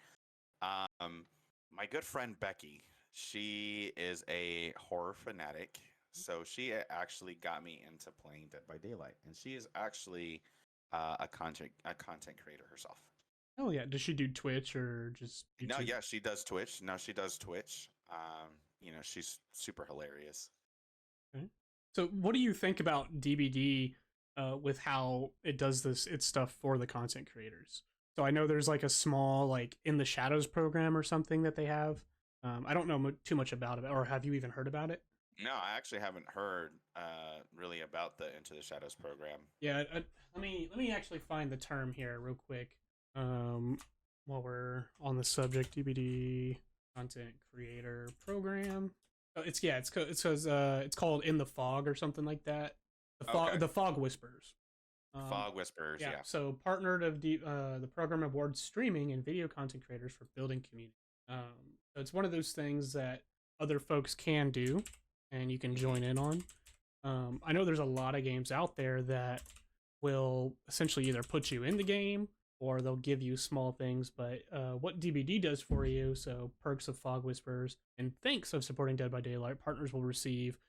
My good friend Becky, she is a horror fanatic. So she actually got me into playing Dead by Daylight, and she is actually a content creator herself.
Oh yeah, does she do Twitch or just YouTube?
No, yeah, she does Twitch. No, she does Twitch. She's super hilarious.
Okay. So what do you think about DBD with how it does its stuff for the content creators? So I know there's like a small like In the Shadows program or something that they have. I don't know too much about it, or have you even heard about it?
No, I actually haven't heard really about the Into the Shadows program.
Yeah, let me actually find the term here real quick. While we're on the subject, DBD content creator program. It's called In the Fog or something like that. The Fog Whispers. Um,
Fog Whispers,
yeah,
yeah.
so partnered of the program awards streaming and video content creators for building community. So it's one of those things that other folks can do, and you can
Hmm.
join in on. I know there's a lot of games out there that will essentially either put you in the game or they'll give you small things. But what DBD does for you, so perks of Fog Whispers and thanks of supporting Dead by Daylight, partners will receive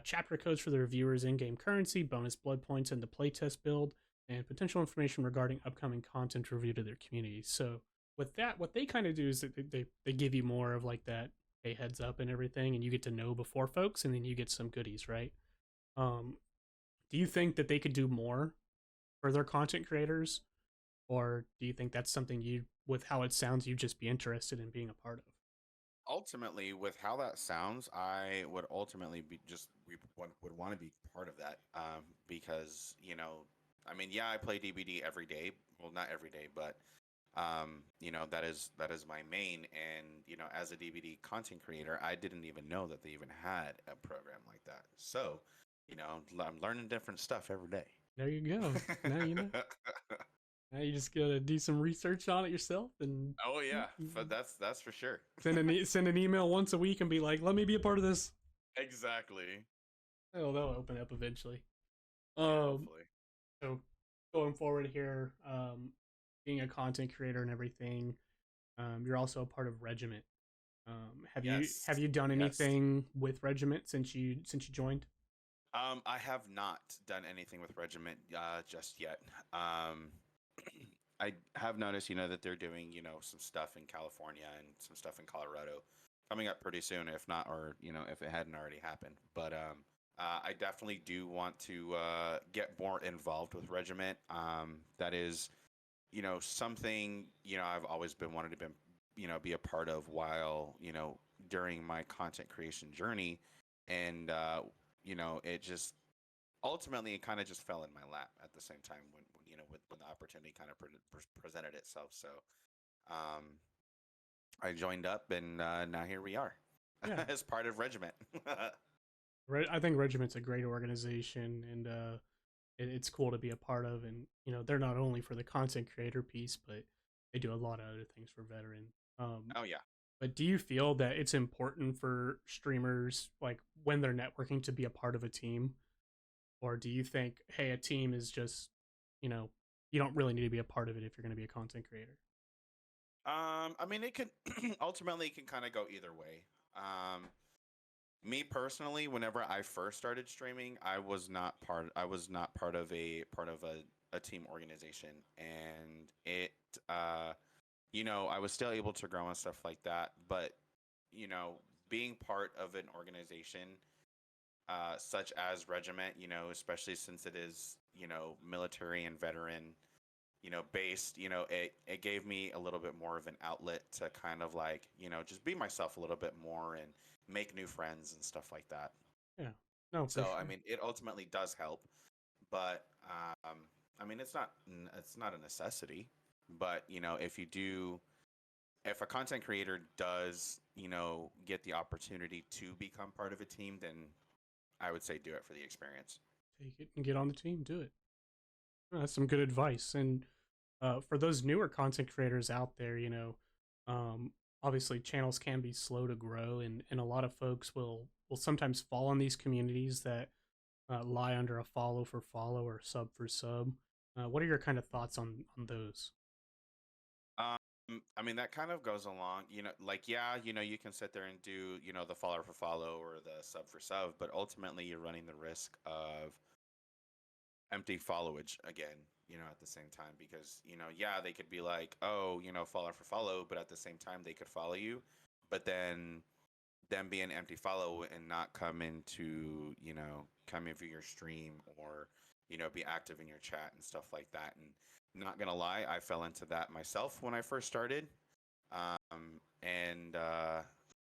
chapter codes for their viewers' in-game currency, bonus blood points in the playtest build, and potential information regarding upcoming content review to their community. So with that, what they kind of do is that they give you more of like that, hey, heads up and everything, and you get to know before folks, and then you get some goodies, right? Um, do you think that they could do more for their content creators, or do you think that's something you, with how it sounds, you'd just be interested in being a part of?
Ultimately, with how that sounds, I would ultimately be would want to be part of that, because I mean, yeah, I play DBD every day. Well, not every day, but that is my main. And as a DVD content creator, I didn't even know that they even had a program like that. So, I'm learning different stuff every day.
There you go. Now you know. Now you just gotta do some research on it yourself and
Oh yeah, that's for sure.
send an email once a week and be like, "Let me be a part of this."
Exactly.
Oh, they'll open up eventually.
Yeah,
Um,
hopefully.
so going forward here, being a content creator and everything, you're also a part of Regiment. Have you
Yes.
have you done
Yes.
anything with Regiment since you joined?
I have not done anything with Regiment just yet. Um, I have noticed, that they're doing, some stuff in California and some stuff in Colorado coming up pretty soon, if not, or if it hadn't already happened. But I definitely do want to get more involved with Regiment. That is, something I've always been wanted to be a part of while during my content creation journey, and it just ultimately it kind of just fell in my lap at the same time when the opportunity kind of presented itself. So um, I joined up, and now here we are
Yeah,
as part of Regiment.
I think Regiment's a great organization, and it's cool to be a part of. And they're not only for the content creator piece, but they do a lot of other things for veterans.
Oh yeah.
But do you feel that it's important for streamers, like when they're networking, to be a part of a team, or do you think, hey, a team is just, you know, you don't really need to be a part of it if you're going to be a content creator?
I mean, it can ultimately it can kind of go either way. Me personally, whenever I first started streaming, I was not part of a team organization, and I was still able to grow and stuff like that. But you know, being part of an organization such as Regiment, especially since it is military and veteran based, it gave me a little bit more of an outlet to kind of like, just be myself a little bit more and make new friends and stuff like that.
Yeah, no, for
So, I
sure.
mean, it ultimately does help, but I mean, it's not a necessity, but if a content creator does, get the opportunity to become part of a team, then I would say do it for the experience.
Take it and get on the team, do it. That's some good advice. And for those newer content creators out there, um, obviously channels can be slow to grow, and a lot of folks will sometimes fall in these communities that lie under a follow for follow or sub for sub. What are your kind of thoughts on those?
I mean, that kind of goes along, like, yeah, you can sit there and do, the follow for follow or the sub for sub, but ultimately you're running the risk of empty followage again, at the same time, because, yeah, they could be like, oh, follow for follow, but at the same time they could follow you, but then them being empty follow and not come into your stream or, be active in your chat and stuff like that. And not gonna lie, I fell into that myself when I first started. And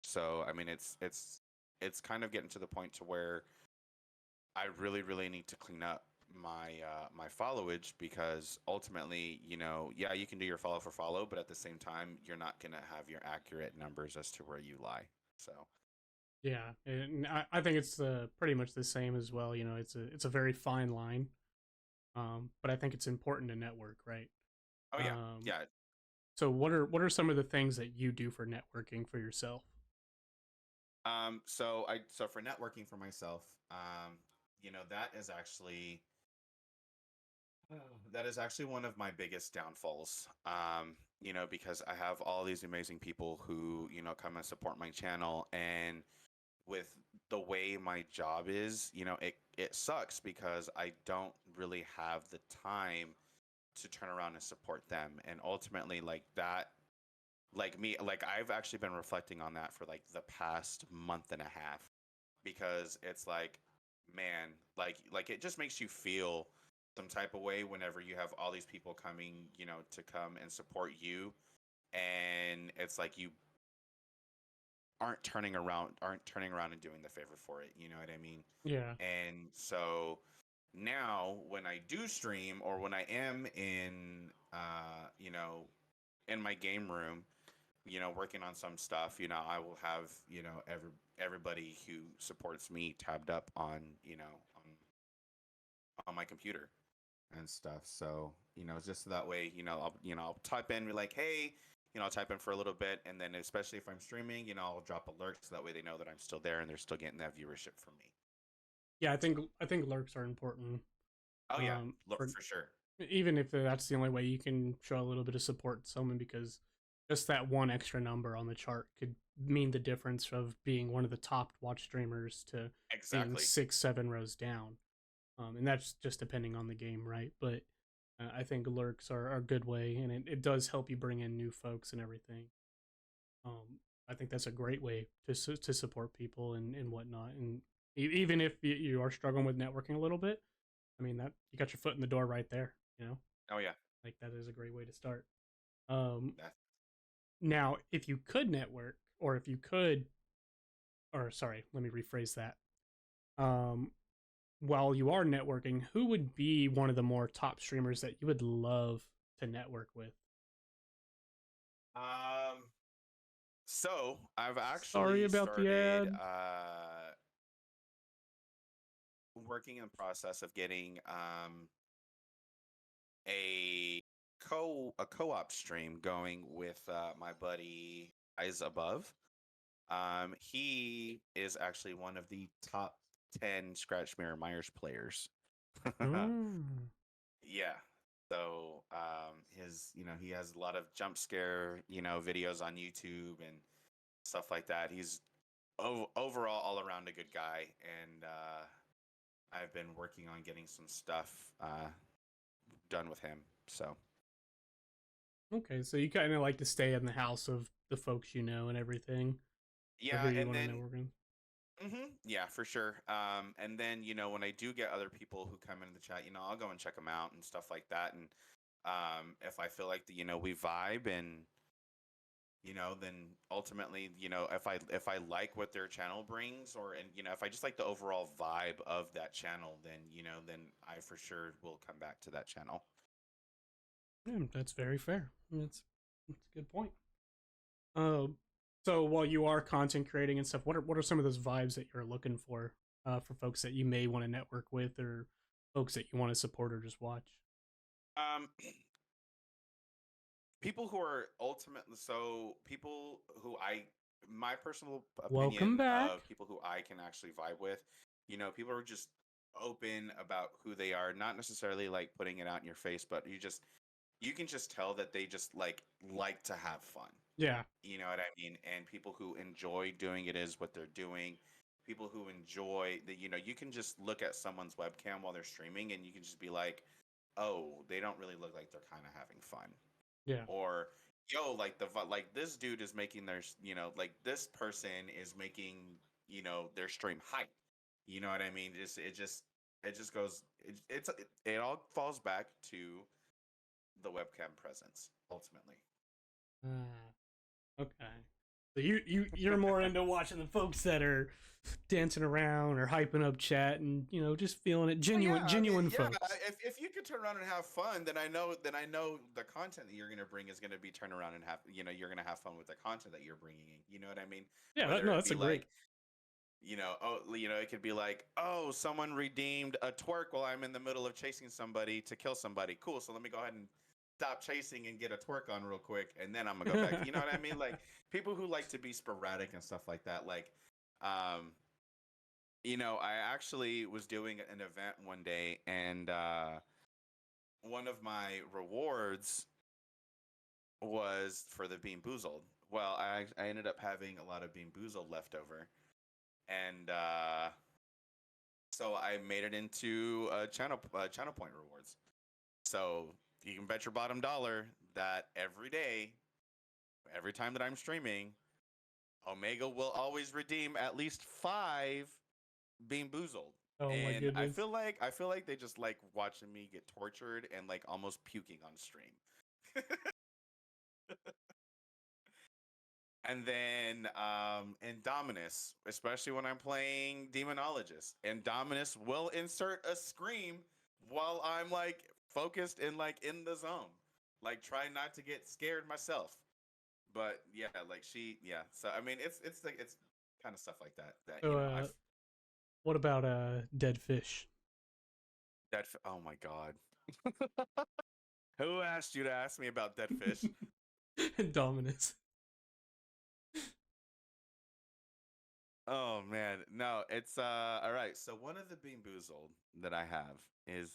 so I mean it's kind of getting to the point to where I really, really need to clean up my followage, because ultimately, yeah, you can do your follow for follow, but at the same time, you're not gonna have your accurate numbers as to where you lie. So
Yeah, and I think it's pretty much the same as well. It's a very fine line. But I think it's important to network, right?
Oh yeah,
Um,
yeah.
so what are some of the things that you do for networking for yourself?
So for networking for myself, that is actually that is actually one of my biggest downfalls. Because I have all these amazing people who, come and support my channel, and with the way my job is, it sucks because I don't really have the time to turn around and support them. And ultimately, like that, like me, like I've actually been reflecting on that for like the past month and a half, because it's like, man, like it just makes you feel some type of way whenever you have all these people coming, to come and support you, and it's like you aren't turning around and doing the favor for it, you know what I mean?
Yeah.
And so now when I do stream, or when I am in in my game room, working on some stuff, I will have, everybody who supports me tabbed up on, on my computer and stuff. So, just that way, I'll type in, be like, hey, I'll type in for a little bit, and then especially if I'm streaming, I'll drop alerts so that way they know that I'm still there and they're still getting that viewership from me.
Yeah, I think lurks are important.
Oh yeah, look
For
for sure.
even if that's the only way you can show a little bit of support to someone, because just that one extra number on the chart could mean the difference of being one of the top watch streamers to being
Exactly.
6, 7 rows down. And that's just depending on the game, right? But I think lurks are a good way, and it does help you bring in new folks and everything. I think that's a great way to support people and whatnot. And even if you are struggling with networking a little bit, I mean that you got your foot in the door right there.
Oh yeah.
Like that is a great way to start. Um,
That,
Now, if you could network, or if you could, or sorry, let me rephrase that. Um, while you are networking, who would be one of the more top streamers that you would love to network with?
um so I've
Sorry
actually
about the
started
ad.
working in the process of getting a co-op stream going with my buddy Eyes Above. He is actually one of the top 10 Scratch Mirror Myers players.
Mm.
Yeah. So he has a lot of jump scare, videos on YouTube and stuff like that. He's overall all around a good guy, and I've been working on getting some stuff done with him. So
Okay, so you kind of like to stay in the house of the folks you know and everything, or who
yeah,
you
and
want to
then
network with.
yeah, for sure. And then when I do get other people who come into the chat, I'll go and check them out and stuff like that. And if I feel like we vibe, and then ultimately, if I like what their channel brings, or and if I just like the overall vibe of that channel, then I for sure will come back to that channel.
Yeah, that's very fair. That's a good point. Um, so while you are content creating and stuff, what are some of those vibes that you're looking for folks that you may want to network with, or folks that you want to support or just watch?
Um, People who are ultimately, so people who my personal
Welcome
opinion
back.
of people who I can actually vibe with, people are just open about who they are, not necessarily like putting it out in your face, but you can just tell that they just like to have fun.
Yeah.
You know what I mean? And people who enjoy doing it is what they're doing. People who enjoy that, you can just look at someone's webcam while they're streaming, and you can just be like, oh, they don't really look like they're kind of having fun.
Yeah.
Or yo, like this dude is making like this person is making their stream hype. You know what I mean? It just goes, it all falls back to the webcam presence ultimately.
Okay. So you're more into watching the folks that are dancing around or hyping up chat and just feeling it,
Well, yeah, I mean,
genuine
yeah.
folks.
If you could turn around and have fun, then I know the content that you're gonna bring is gonna be turn around and have you're gonna have fun with the content that you're bringing in. You know what I mean?
Yeah,
Whether
no,
it
that's a
be
great.
like It could be like, oh, someone redeemed a twerk while I'm in the middle of chasing somebody to kill somebody. Cool. So let me go ahead and stop chasing and get a twerk on real quick, and then I'm gonna go back. You know what I mean? Like people who like to be sporadic and stuff like that. Like, um, I actually was doing an event one day, and one of my rewards was for the Bean Boozled. Well, I ended up having a lot of Bean Boozled left over, and so I made it into channel point rewards. So you can bet your bottom dollar that every day, every time that I'm streaming, Omega will always redeem at least 5 Bean Boozled.
Oh my
And I
goodness.
feel like I feel like they just like watching me get tortured and like almost puking on stream. And then Indominus, especially when I'm playing Demonologist, Indominus will insert a scream while I'm like focused and like in the zone, like trying not to get scared myself. But yeah, like yeah. So I mean, it's like it's kind of stuff like that that
So,
I've
what about dead fish?
oh my god, who asked you to ask me about dead fish?
Dominus.
Oh man, no, it's all right. So one of the Bean Boozled that I have is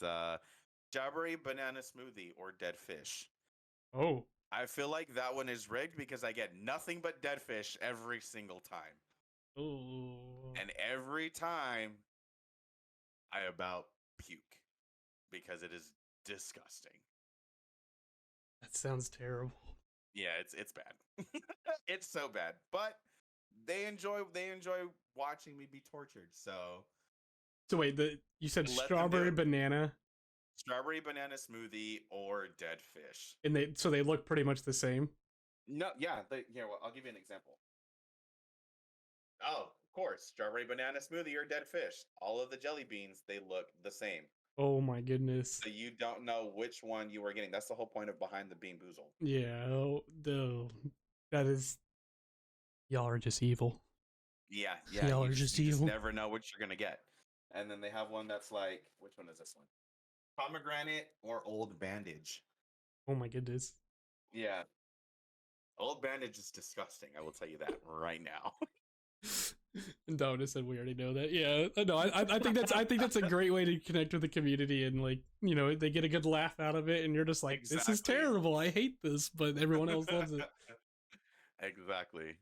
Jabbery banana smoothie or dead fish.
Oh.
I feel like that one is rigged because I get nothing but dead fish every single time.
Oh.
And every time I about puke because it is disgusting.
That sounds terrible.
Yeah, it's bad. It's so bad. But they enjoy watching me be tortured. So
So wait, you said
let them do
strawberry
it.
banana,
Strawberry banana smoothie or dead fish.
and they look pretty much the same.
No, yeah, well, I'll give you an example. Oh, of course, strawberry banana smoothie or dead fish. All of the jelly beans, they look the same.
Oh my goodness.
So you don't know which one you are getting. That's the whole point of behind the Bean Boozled.
Yeah. Oh, that is, y'all are just evil.
Yeah, yeah.
Y'all
You
are
just
just
you just
evil.
never know what you're gonna get. And then they have one that's like, which one is this one? Pomegranate or old bandage.
Oh my goodness.
Yeah. Old bandage is disgusting, I will tell you that right now.
And Dominic said we already know that. Yeah, no, I think that's a great way to connect with the community, and like, they get a good laugh out of it, and you're just like, this is
Exactly.
terrible, I hate this, but everyone else loves it.
Exactly.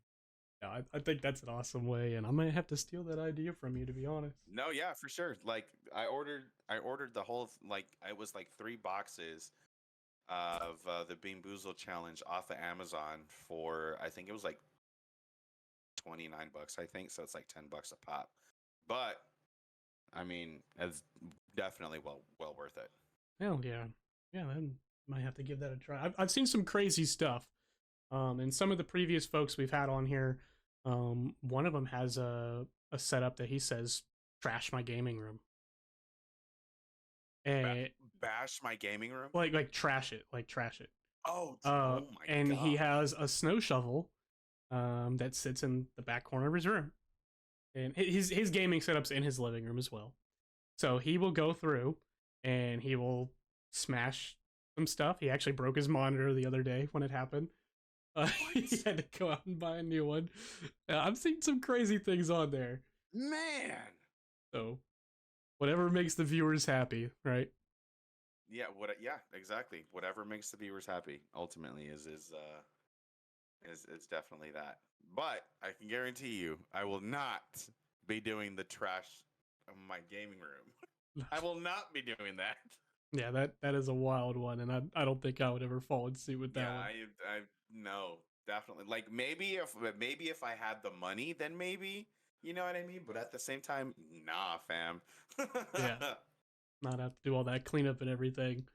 Yeah, I think that's an awesome way, and I might have to steal that idea from you, to be honest.
No, yeah, for sure. Like I ordered the whole like it was like 3 boxes of the Bean Boozled challenge off of Amazon for I think it was like $29, I think. So it's like $10 a pop. But I mean, it's definitely well worth it.
Hell yeah, yeah, I might have to give that a try. I've seen some crazy stuff, and some of the previous folks we've had on here, one of them has a setup that he says trash my gaming room,
Ba-
and
Bash my gaming room.
like trash it, like trash it.
Oh my
And he
god.
has a snow shovel, that sits in the back corner of his room, and his gaming setup's in his living room as well. So he will go through, and he will smash some stuff. He actually broke his monitor the other day when it happened. He had to go out and buy a new one. I've seen some crazy things on there.
Man.
So whatever makes the viewers happy, right?
Yeah, yeah, exactly. Whatever makes the viewers happy ultimately is definitely that. But I can guarantee you, I will not be doing the trash of my gaming room. I will not be doing that.
Yeah, that is a wild one, and I don't think I would ever fall in suit with
Yeah,
that one.
I no, definitely. Like maybe if I had the money, then maybe, you know what I mean? But at the same time, nah, fam.
Yeah, not have to do all that cleanup and everything.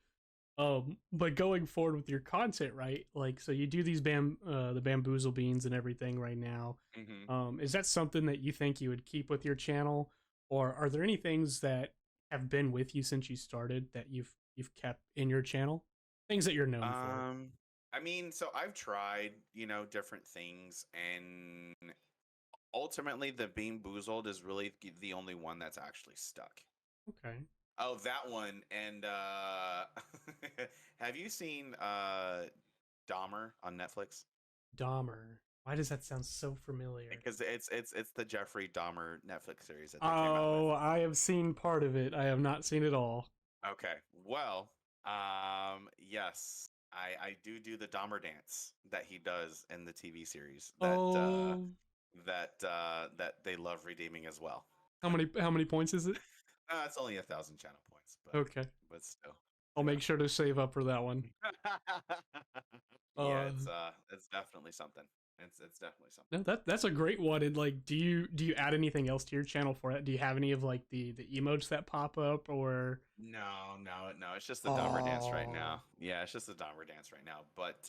But going forward with your content, right? Like, so you do these the bamboozle beans and everything right now.
Hmm.
Is that something that you think you would keep with your channel, or are there any things that have been with you since you started that you've kept in your channel? Things that you're known for.
I mean, so I've tried, different things, and ultimately, the Bean Boozled is really the only one that's actually stuck.
Okay.
Oh, that one. And have you seen Dahmer on Netflix?
Dahmer. Why does that sound so familiar?
Because it's the Jeffrey Dahmer Netflix series that they came out with.
Oh, I have seen part of it. I have not seen it all.
Okay. Well, yes, I do the Dahmer dance that he does in the TV series
Oh,
that they love redeeming as well.
how many points is it?
It's only 1,000 channel points,
Okay.
but still,
I'll
yeah.
make sure to save up for that one.
Yeah,
Uh
it's definitely something. It's definitely something.
no, that's a great one. And like, do you add anything else to your channel for it? Do you have any of like the emotes that pop up or
No. It's just the Dahmer dance right
oh
now. Yeah, it's just the Dahmer dance right now. But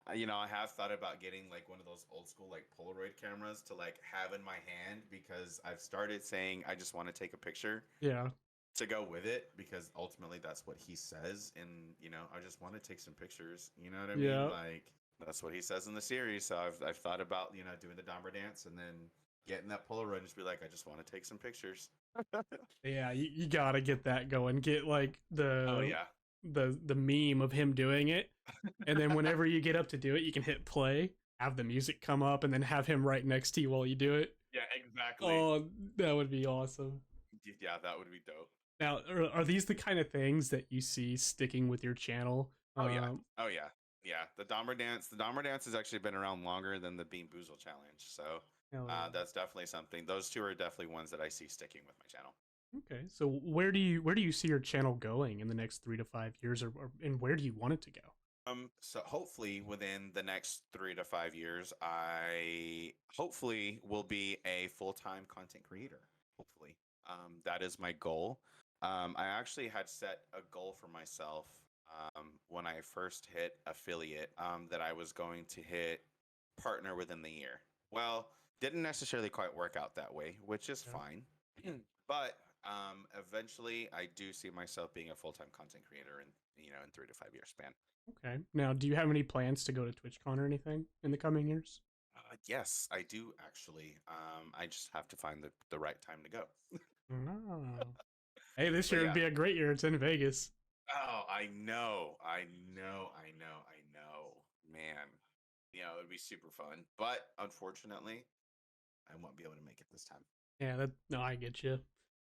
I have thought about getting like one of those old school like Polaroid cameras to like have in my hand because I've started saying I just want to take a picture
yeah.
to go with it because ultimately that's what he says and I just want to take some pictures, you know what I mean?
Yeah.
Like that's what he says in the series. So I've thought about, doing the Dahmer dance and then getting that Polaroid and just be like I just want to take some pictures.
Yeah, you gotta get that going. Get like
Oh
the
yeah.
the meme of him doing it, and then whenever you get up to do it, you can hit play, have the music come up, and then have him right next to you while you do it.
Yeah, exactly.
Oh, that would be awesome.
Yeah, that would be dope.
Now, are these the kind of things that you see sticking with your channel?
Oh yeah. Oh yeah. Yeah. The Dahmer dance has actually been around longer than the Bean Boozle challenge. So
Hell yeah.
that's definitely something. Those two are definitely ones that I see sticking with my channel.
Okay, so where do you see your channel going in the next 3 to 5 years, or and where do you want it to go?
So hopefully within the next 3 to 5 years, I hopefully will be a full-time content creator. Hopefully. That is my goal. I actually had set a goal for myself when I first hit affiliate that I was going to hit partner within the year. Well, didn't necessarily quite work out that way, which is
Yeah.
fine. But eventually, I do see myself being a full-time content creator in 3 to 5 year span.
Okay. Now, do you have any plans to go to TwitchCon or anything in the coming years?
Yes, I do actually. I just have to find the right time to go.
Oh. Hey, this
But
year would
yeah.
be a great year. It's in Vegas.
Oh, I know. Man, it would be super fun. But unfortunately, I won't be able to make it this time.
Yeah, that no, I get you.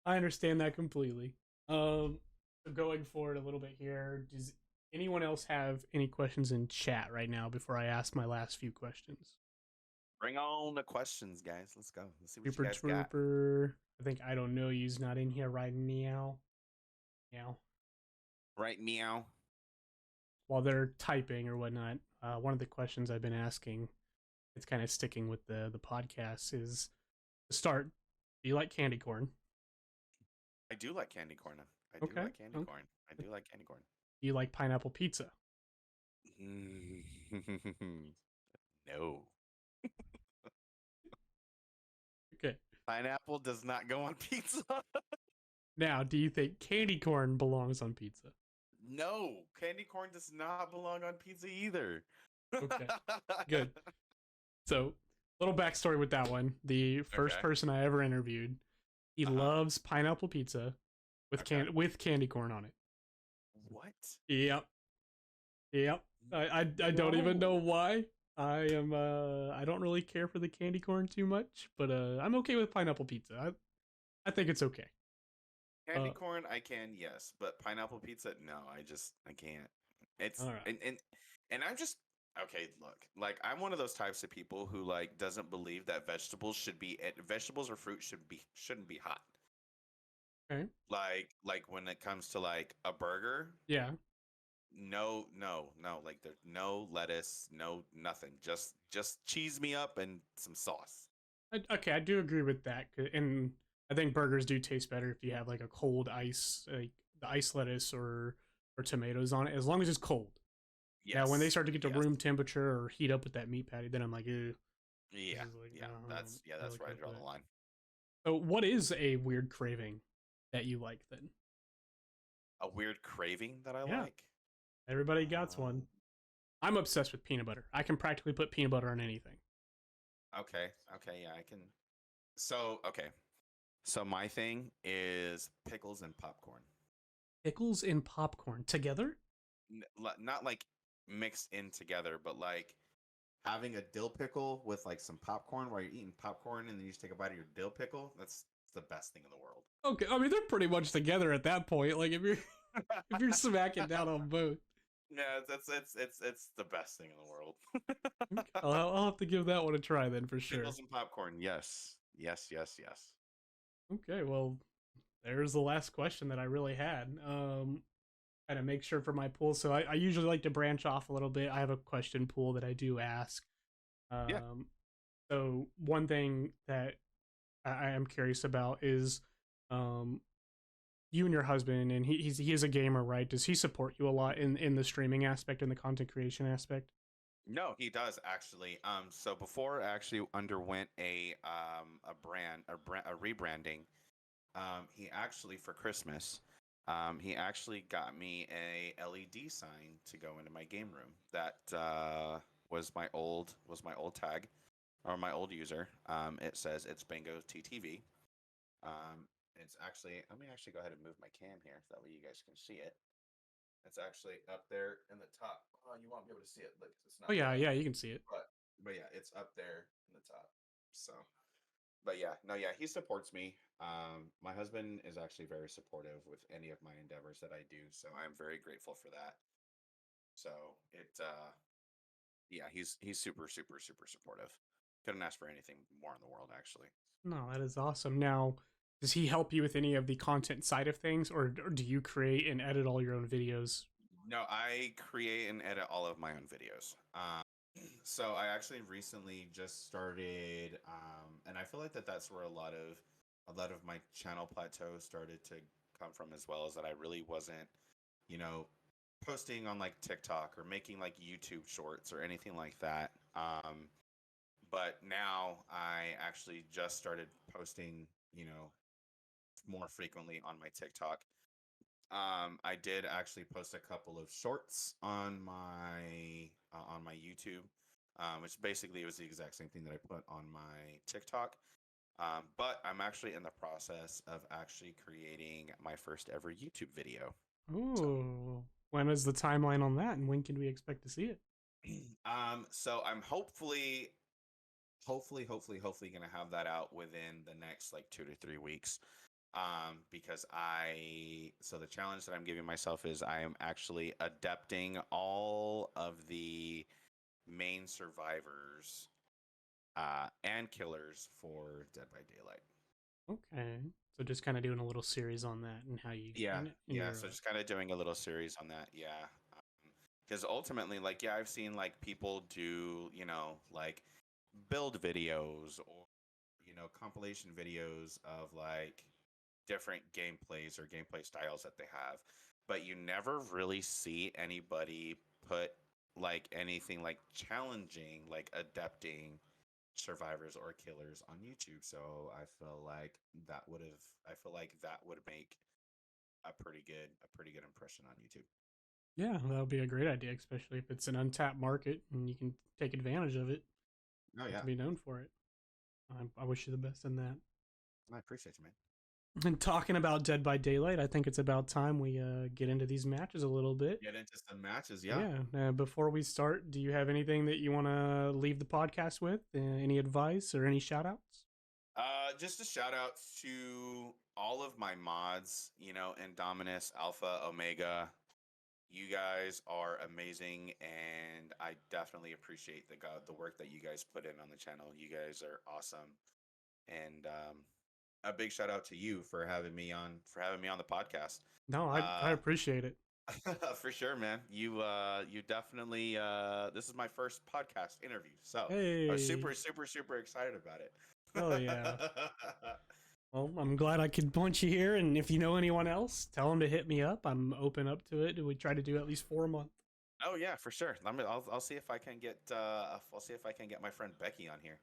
I understand that completely. Um, so going forward a little bit here, does anyone else have any questions in chat right now before I ask my last few questions?
Bring on the questions, guys. Let's go. Let's see what you
Super
guys got.
Trooper. I think I don't know you's not in here right now. Meow.
Right, meow.
While they're typing or whatnot, one of the questions I've been asking, it's kind of sticking with the podcast, is to start. Do you like candy corn?
I do like candy corn. I do
Okay.
like candy
Okay.
corn. I do like candy corn.
Do you like pineapple pizza?
No.
Okay.
Pineapple does not go on pizza.
Now, do you think candy corn belongs on pizza?
No, candy corn does not belong on pizza either.
Okay, good. So, little backstory with that one. The first
Okay.
person I ever interviewed, he
Uh-huh.
loves pineapple pizza with
Okay.
with candy corn on it.
What?
Yep, yep. I don't even know
No.
why. I don't really care for the candy corn too much, but I'm okay with pineapple pizza. I think it's okay.
Candy
Uh,
corn, I can, yes, but pineapple pizza, no, I can't. It's
all right.
and I'm just okay, look. Like I'm one of those types of people who like doesn't believe that vegetables or fruit shouldn't be hot.
Okay.
Like when it comes to like a burger,
Yeah.
no, like there's no lettuce, no nothing. Just cheese me up and some sauce.
Okay, I do agree with that, and I think burgers do taste better if you have like a cold ice, like the ice lettuce or tomatoes on it, as long as it's cold. Now, when they
Yes.
start to get to
Yes.
room temperature or heat up with that meat patty, then I'm like, ew, this
Yeah.
is like, no,
Yeah.
I don't
That's
really
where I
care for
draw the
that.
line.
So, what is a weird craving that you like then?
A weird craving that I
Yeah,
like.
everybody got
Um,
one. I'm obsessed with peanut butter. I can practically put peanut butter on anything.
okay, okay, yeah, I can. So okay. So my thing is pickles and popcorn.
Pickles and popcorn together?
Not like mixed in together, but like having a dill pickle with like some popcorn while you're eating popcorn, and then you just take a bite of your dill pickle. That's the best thing in the world.
Okay, I mean they're pretty much together at that point. Like if you're smacking down on both.
Yeah, it's the best thing in the world.
Okay, I'll have to give that one a try then for sure.
Pickles and popcorn, yes, yes, yes, yes.
Okay, well, there's the last question that I really had. Kind of make sure for my pool. So I usually like to branch off a little bit. I have a question pool that I do ask.
Yeah.
Um, so one thing that I am curious about is, um, you and your husband, and he is a gamer, right? Does he support you a lot in the streaming aspect and the content creation aspect?
No, he does actually. So before I actually underwent a rebranding, he actually for Christmas, he actually got me a LED sign to go into my game room. That was my old tag or my old user. It says it's Bango TTV. It's actually let me actually go ahead and move my cam here so that way you guys can see it. It's actually up there in the top. Oh, you won't be able to see it because it's
Oh
not
yeah,
bright.
yeah, you can see it.
But yeah, it's up there in the top. So, but yeah, no, yeah, he supports me. My husband is actually very supportive with any of my endeavors that I do, so I'm very grateful for that. So yeah, he's super super super supportive. Couldn't ask for anything more in the world, actually.
No, that is awesome. Now, does he help you with any of the content side of things, or do you create and edit all your own videos?
No, I create and edit all of my own videos. So I actually recently just started, and I feel like that's where a lot of my channel plateau started to come from, as well as that I really wasn't, you know, posting on like TikTok or making like YouTube shorts or anything like that. But now I actually just started posting, more frequently on my TikTok. I did actually post a couple of shorts on my YouTube, which basically was the exact same thing that I put on my TikTok. But I'm actually in the process of actually creating my first ever YouTube video. So,
Oh, when is the timeline on that, and when can we expect to see it?
so I'm hopefully gonna have that out within the next like 2 to 3 weeks. Because so the challenge that I'm giving myself is I am actually adapting all of the main survivors and killers for Dead by Daylight.
Okay, so just kind of doing a little series on that and how you
Yeah,
in
yeah.
your
So just kind of doing a little series on that. Yeah, because ultimately, like, yeah, I've seen like people do, like build videos or compilation videos of like different gameplays or gameplay styles that they have, but you never really see anybody put like anything like challenging, like adapting survivors or killers on YouTube. So I feel like that would make a pretty good impression on YouTube.
yeah, that would be a great idea, especially if it's an untapped market and you can take advantage of it.
Oh
Get
yeah,
to be known for it. I wish you the best in that.
I appreciate you, man.
And talking about Dead by Daylight, I think it's about time we get into these matches a little bit.
Get into some matches, yeah.
Yeah. Before we start, do you have anything that you want to leave the podcast with? Any advice or any shout outs?
Just a shout out to all of my mods, Indominus, Alpha, Omega. You guys are amazing, and I definitely appreciate the work that you guys put in on the channel. You guys are awesome, and a big shout out to you for having me on the podcast.
No, I
Uh,
appreciate it.
for sure, man. You definitely this is my first podcast interview, so I was
Hey,
super super super excited about it.
hell yeah. Well, I'm glad I could point you here. And if you know anyone else, tell them to hit me up. I'm open up to it. We try to do at least 4 a month.
Oh yeah, for sure. I'll see if I can get my friend Becky on here.